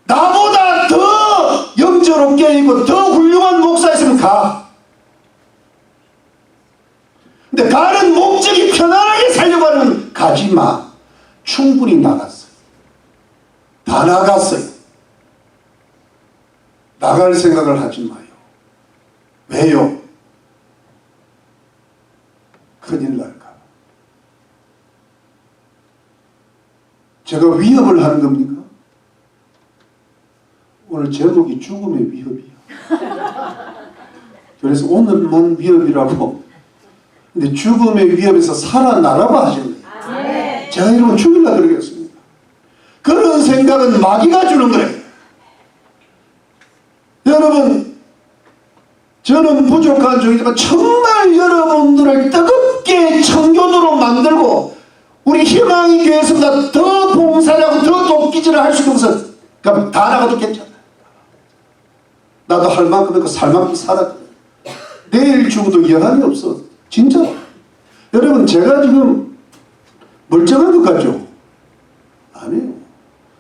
나보다 더 영적으로 있고 더 훌륭한 목사 있으면 가. 근데 가는 목적이 편안하게 살려고 하면 가지 마. 충분히 나갔어요. 다 나갔어요. 나갈 생각을 하지 마요. 왜요? 큰일 날까. 제가 위협을 하는 겁니까? 오늘 제목이 죽음의 위협이야. 그래서 오늘만 위협이라고. 근데 죽음의 위협에서 살아나라고 하시는 거예요. 제가 이러면 죽이려고 그러겠습니다. 그런 생각은 마귀가 주는 거예요. 여러분 저는 부족한 종이지만 정말 여러분들을 뜨겁게 청교도로 만들고 우리 희망의 교회에서보다 더 봉사하고 더 돕기질을 할 수 있는 것은 그럼 다 나가도 괜찮아요. 나도 할 만큼 했고 살 만큼 살았거든. 내일 죽어도 여한이 없어. 진짜. 여러분 제가 지금 멀쩡한 것 같죠? 아니에요.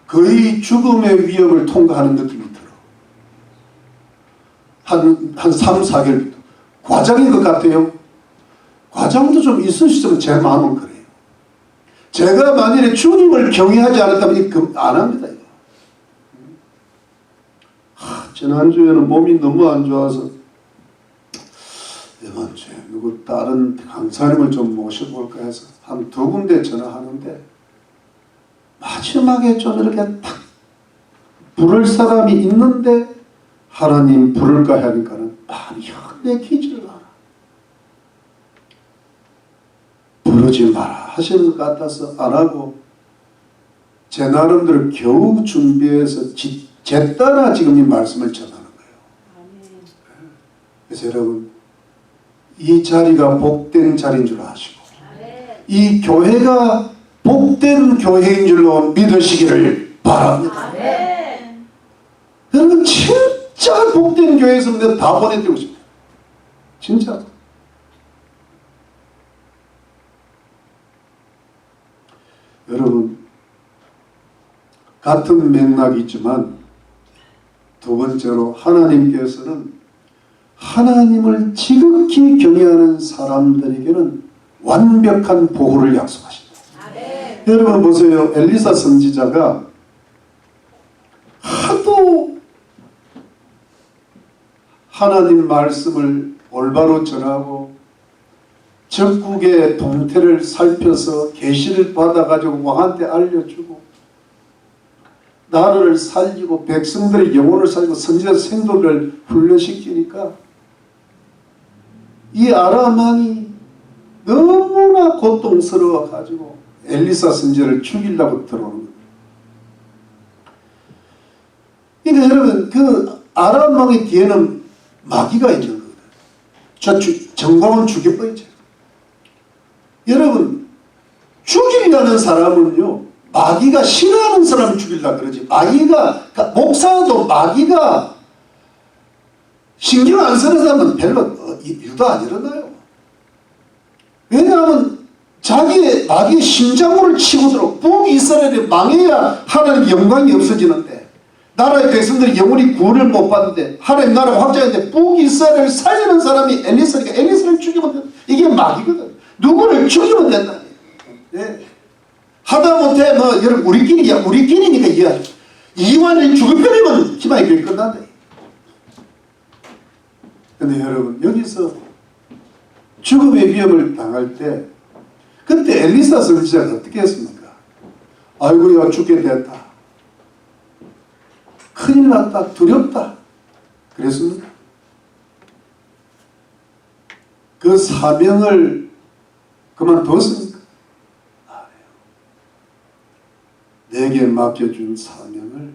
거의 죽음의 위협을 통과하는 느낌이 들어. 한 3, 4개월 과장인 것 같아요. 과장도 좀 있으시면 제 마음은 그래요. 제가 만일에 주님을 경외하지 않았다면 안 합니다. 지난주에는 몸이 너무 안 좋아서 이번 주에 누구 다른 강사님을 좀 모셔볼까 해서 한 2군데 전화하는데 마지막에 좀 이렇게 탁 부를 사람이 있는데 하나님 부를까 하니까는 마음이 내키질 않아. 부르지 마라 하시는 것 같아서 안 하고 제 나름대로 겨우 준비해서 제 따라 지금 이 말씀을 전하는 거예요. 그래서 여러분 이 자리가 복된 자리인 줄 아시고 이 교회가 복된 교회인 줄로 믿으시기를 바랍니다. 여러분 진짜 복된 교회에서 내가 다 보내드리고 싶어요. 진짜. 여러분 같은 맥락이지만 두 번째로 하나님께서는 하나님을 지극히 경외하는 사람들에게는 완벽한 보호를 약속하신다. 여러분 보세요. 엘리사 선지자가 하도 하나님 말씀을 올바로 전하고 적국의 동태를 살펴서 계시를 받아가지고 왕한테 알려주고 나라를 살리고 백성들의 영혼을 살리고 선지자 생도를 훈련시키니까 이 아람 왕이 너무나 고통스러워 가지고 엘리사 선지자를 죽이려고 들어오는 거예요. 그러니까 여러분 그 아람 왕의 뒤에는 마귀가 있는 거거든요. 저 정광은 죽여버리죠. 여러분 죽이려는 사람은요 마귀가 싫어하는 사람을 죽이려고 그러지. 마귀가 목사도 마귀가 신경 안 쓰는 사람은 별로 일도 안 일어나요. 왜냐하면 마귀의 심장으로 치고들어 북이스라엘이 망해야 하나님 영광이 없어지는데 나라의 백성들이 영원히 구원을 못 받는데 하나님 나라가 확장했는데 북이스라엘을 살리는 사람이 엘리사니까 엘리사를 죽이면 된다. 이게 마귀거든. 누구를 죽이면 된다. 네. 하다못해 뭐 여러분 우리끼리니까 이해하죠. 이완을 죽여버리면 희망이 그게 끝난다. 근데 여러분 여기서 죽음의 위험을 당할 때 그때 엘리사 선지자가 어떻게 했습니까? 아이고야 죽게 됐다. 큰일 났다. 두렵다. 그랬습니까? 그 사명을 그만뒀습니까? 내게 맡겨준 사명을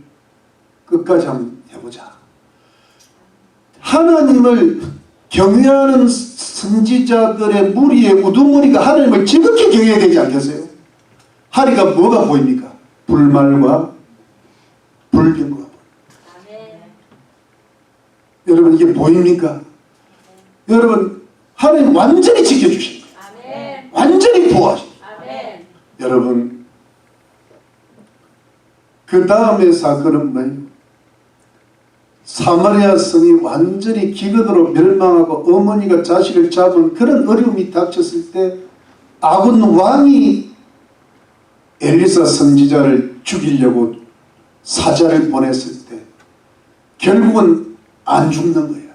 끝까지 한번 해보자. 하나님을 경외하는 선지자들의 무리의 우두머리가 하나님을 지극히 경외해야 되지 않겠어요? 하니까 뭐가 보입니까? 불말과 불병과 보입니다. 여러분 이게 보입니까? 여러분 하나님 완전히 지켜주신 거예요. 완전히 보호하신 거예요. 여러분 그 다음의 사건은 뭐예요? 사마리아 성이 완전히 기근으로 멸망하고 어머니가 자식을 잡은 그런 어려움이 닥쳤을 때 아군 왕이 엘리사 선지자를 죽이려고 사자를 보냈을 때 결국은 안 죽는 거야.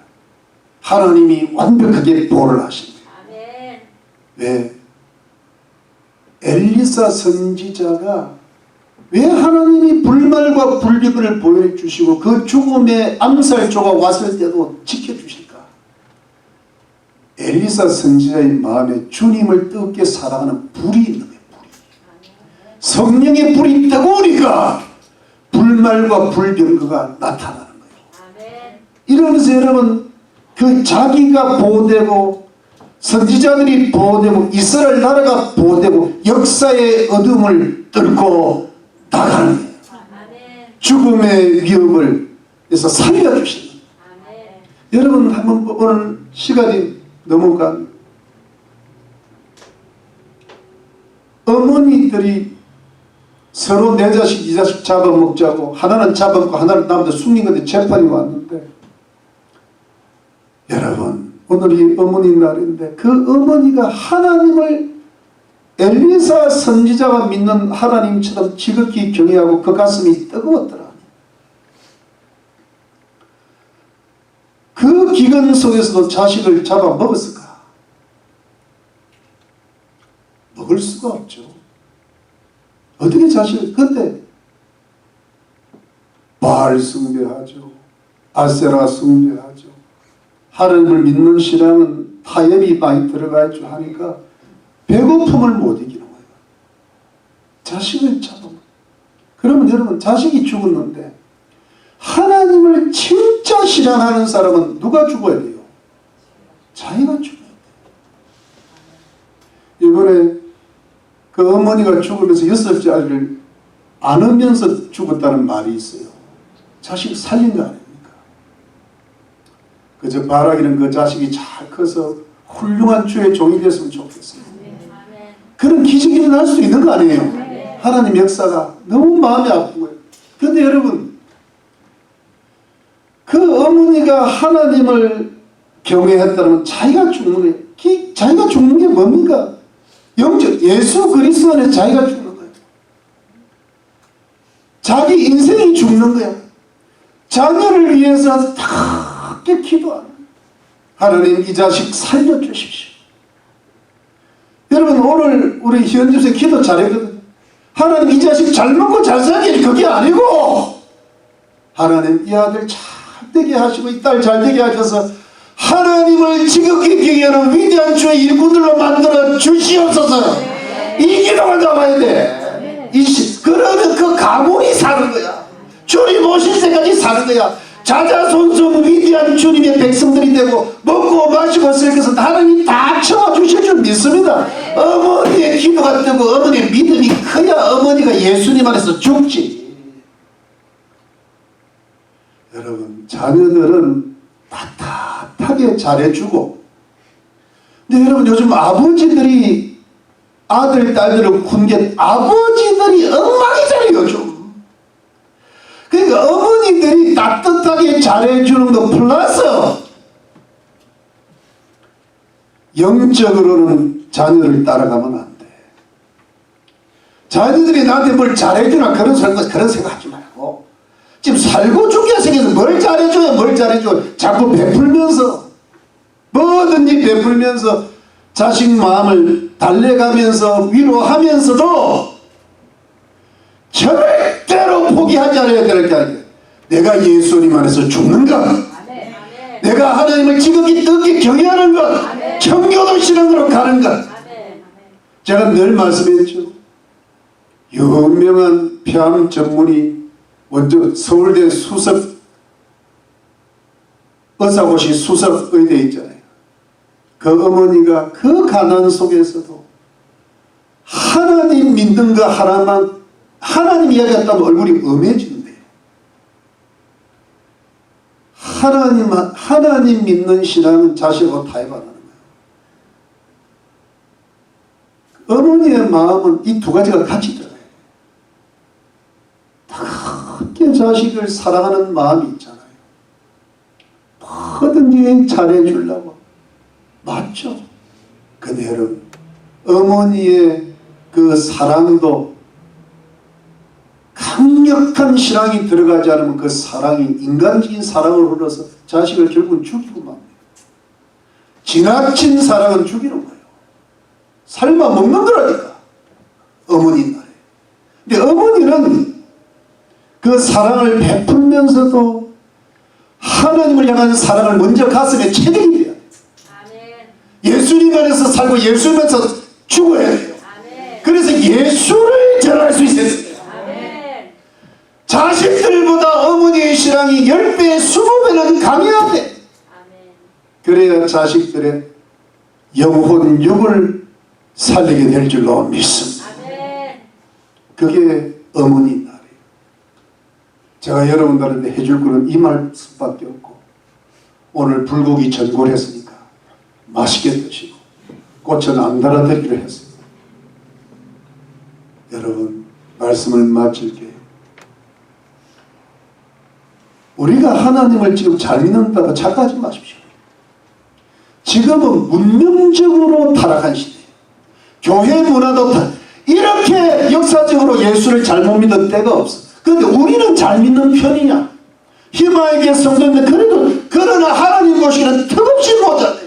하나님이 완벽하게 보호를 하신 거예요. 왜? 엘리사 선지자가 왜 하나님이 불말과 불비근을 보여주시고 그 죽음의 암살조가 왔을 때도 지켜주실까? 엘리사 선지자의 마음에 주님을 뜨겁게 사랑하는 불이 있는 거예요. 성령의 불이 뜨거우니까 불말과 불병거가 나타나는 거예요. 이러면서 여러분 그 자기가 보호되고 선지자들이 보호되고 이스라엘 나라가 보호되고 역사의 어둠을 뚫고 나가는 거예요. 죽음의 위협을 해서 살려주시는 거예요. 여러분 한번 오늘 시간이 너무 간 어머니들이 서로 내 자식 이 자식 잡아먹자고 하나는 잡아먹고 하나는 남한테 숨긴 건데 재판이 왔는데 여러분 오늘이 어머니 날인데 그 어머니가 하나님을 엘리사 선지자가 믿는 하나님처럼 지극히 경외하고 그 가슴이 뜨거웠더라. 그 기근 속에서도 자식을 잡아 먹었을까? 먹을 수가 없죠. 어떻게 자식을 근데 바알 숭배하죠. 아세라 숭배하죠. 하나님을 믿는 신앙은 타협이 많이 들어가 있죠 하니까 배고픔을 못 이기는 거예요. 자식을 잡아먹어요. 그러면 여러분 자식이 죽었는데 하나님을 진짜 신앙하는 사람은 누가 죽어야 돼요? 자기가 죽어야 돼요. 이번에 그 어머니가 죽으면서 6살 아이를 안으면서 죽었다는 말이 있어요. 자식을 살린 거 아닙니까? 그저 바라기는 그 자식이 잘 커서 훌륭한 주의 종이 됐으면 좋겠어요. 그런 기적이 일어날 수 있는 거 아니에요? 하나님 역사가 너무 마음이 아프고요. 그런데 여러분 그 어머니가 하나님을 경외했다면 자기가 죽는 거예요. 자기가 죽는 게 뭡니까? 영적 예수 그리스도 안에 자기가 죽는 거예요. 자기 인생이 죽는 거야. 자녀를 위해서 탁게 기도하는 거예요. 하나님 이 자식 살려주십시오. 여러분 오늘 우리 현주세 기도 잘했거든요. 하나님 이 자식 잘 먹고 잘 살게 그게 아니고 하나님 이 아들 잘 되게 하시고 이 딸 잘 되게 하셔서 하나님을 지극히 경외하는 위대한 주의 일꾼들로 만들어 주시옵소서. 이 기도가 나와야 돼. 그러면 그 가문이 사는 거야. 주님 오실 때까지 사는 거야. 자자손손 위대한 주님의 백성들이 되고 먹고 마시고 쓸 것은 하나님 다 채워주실 줄 믿습니다. 어머니의 기도가 뜨고 어머니의 믿음이 커야 어머니가 예수님 안에서 죽지. 여러분 자녀들은 따뜻하게 잘해주고 근데 여러분 요즘 아버지들이 아들 딸들을 군게 아버지들이 엉망이잖아요 요즘. 그러니까 어머니들이 따뜻하게 잘해주는 것 플러스 영적으로는 자녀를 따라가면 안 돼. 자녀들이 나한테 뭘 잘해주나 그런 생각하지 말고 지금 살고 죽게 생겨서 뭘 잘해줘요 뭘 잘해줘요. 자꾸 베풀면서 뭐든지 베풀면서 자식 마음을 달래가면서 위로하면서도 절대로 포기하지 않아야 될 게 아니에요. 내가 예수님 안에서 죽는 것, 내가 하나님을 지극히 뜨겁게 경외하는 것, 청교도 신앙으로 가는 것. 제가 늘 말씀했죠. 유명한 폐암 전문의 먼저 서울대 수석 의사고시 수석 의대 있잖아요. 그 어머니가 그 가난 속에서도 하나님 믿는 거 하나만 하나님 이야기했다면 얼굴이 엄해진대요. 하나님 믿는 신앙은 자식하고 타협하는 거예요. 어머니의 마음은 이 두 가지가 같이 들어요. 크게 자식을 사랑하는 마음이 있잖아요. 뭐든지 잘해주려고. 맞죠? 근데 여러분 어머니의 그 사랑도 강력한 신앙이 들어가지 않으면 그 사랑이 인간적인 사랑을 흘러서 자식을 결국은 죽이고 맙니다. 지나친 사랑은 죽이는 거예요. 삶아 먹는 거라니까. 어머니 말에. 근데 어머니는 그 사랑을 베풀면서도 하나님을 향한 사랑을 먼저 가슴에 채되게 돼요. 예수님 안에서 살고 예수님 안에서 죽어야 돼요. 그래서 예수를 전할 수 있어야 돼요. 자식들보다 어머니의 신앙이 10배, 20배는 강해야 돼. 그래야 자식들의 영혼 육을 살리게 될 줄로 믿습니다. 그게 어머니 날이에요. 제가 여러분들한테 해줄 거는 이 말씀밖에 없고 오늘 불고기 전골했으니까 맛있게 드시고 꽃은 안 달아드리기로 했습니다. 여러분 말씀을 마칠게요. 우리가 하나님을 지금 잘 믿는다고 착각하지 마십시오. 지금은 문명적으로 타락한 시대예요. 교회 문화도 이렇게 역사적으로 예수를 잘못 믿는 때가 없어. 그런데 우리는 잘 믿는 편이냐? 희망의 성도인데 그러나 하나님 보시기는 턱없이 모자라요.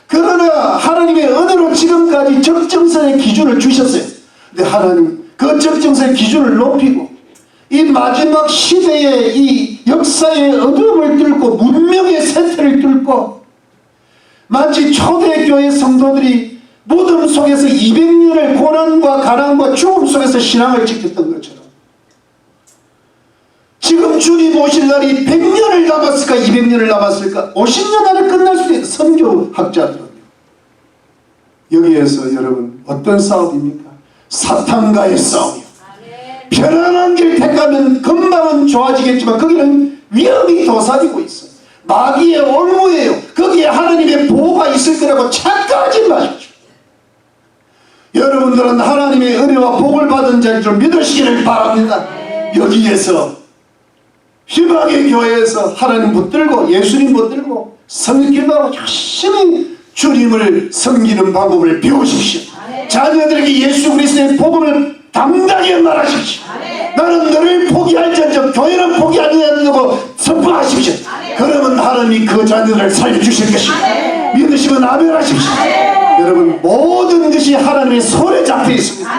그러나 하나님의 은혜로 지금까지 적정선의 기준을 주셨어요. 근데 하나님 그 적정선의 기준을 높이고 이 마지막 시대의 이 역사의 어둠을 뚫고 문명의 세태를 뚫고 마치 초대교회 성도들이 무덤 속에서 200년을 고난과 가난과 죽음 속에서 신앙을 지켰던 것처럼 지금 주님 오실 날이 100년을 남았을까 200년을 남았을까 50년 안에 끝날 수도 있는 선교학자들은요. 여기에서 여러분 어떤 싸움입니까? 사탄과의 싸움이요. 편안한 길 택하면 금방은 좋아지겠지만 거기는 위험이 도사리고 있어요. 마귀의 올무예요. 거기에 하나님의 보호가 있을 거라고 착각하지 마십시오. 여러분들은 하나님의 은혜와 복을 받은 자일 줄 믿으시기를 바랍니다. 여기에서 희망의 교회에서 하나님 붙들고 예수님 붙들고 성경하고 열심히 주님을 섬기는 방법을 배우십시오. 자녀들에게 예수 그리스도의 복음을 당당히 말하십시오. 나는 너를 포기할지언정 교회는 포기하지 않는다고 선포하십시오. 그러면 하나님이 그 자녀들을 살려주실 것입니다. 믿으시면 아멘 하십시오. 여러분, 모든 것이 하나님의 손에 잡혀 있습니다.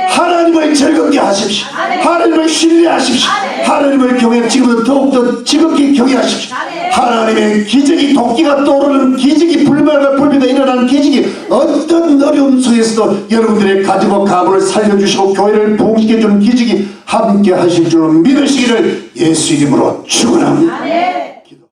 하나님을 즐겁게 하십시오. 하나님을 신뢰하십시오. 하나님을 지금은 더욱더 즐겁게 경외하십시오. 하나님의 기적이, 도끼가 떠오르는 기적이, 불비가 일어나는 기적이 어떤 어려움 속에서도 여러분들의 가지고 가문을 살려주시고 교회를 부흥시켜주는 기적이 함께 하실 줄 믿으시기를 예수 이름으로 축원합니다.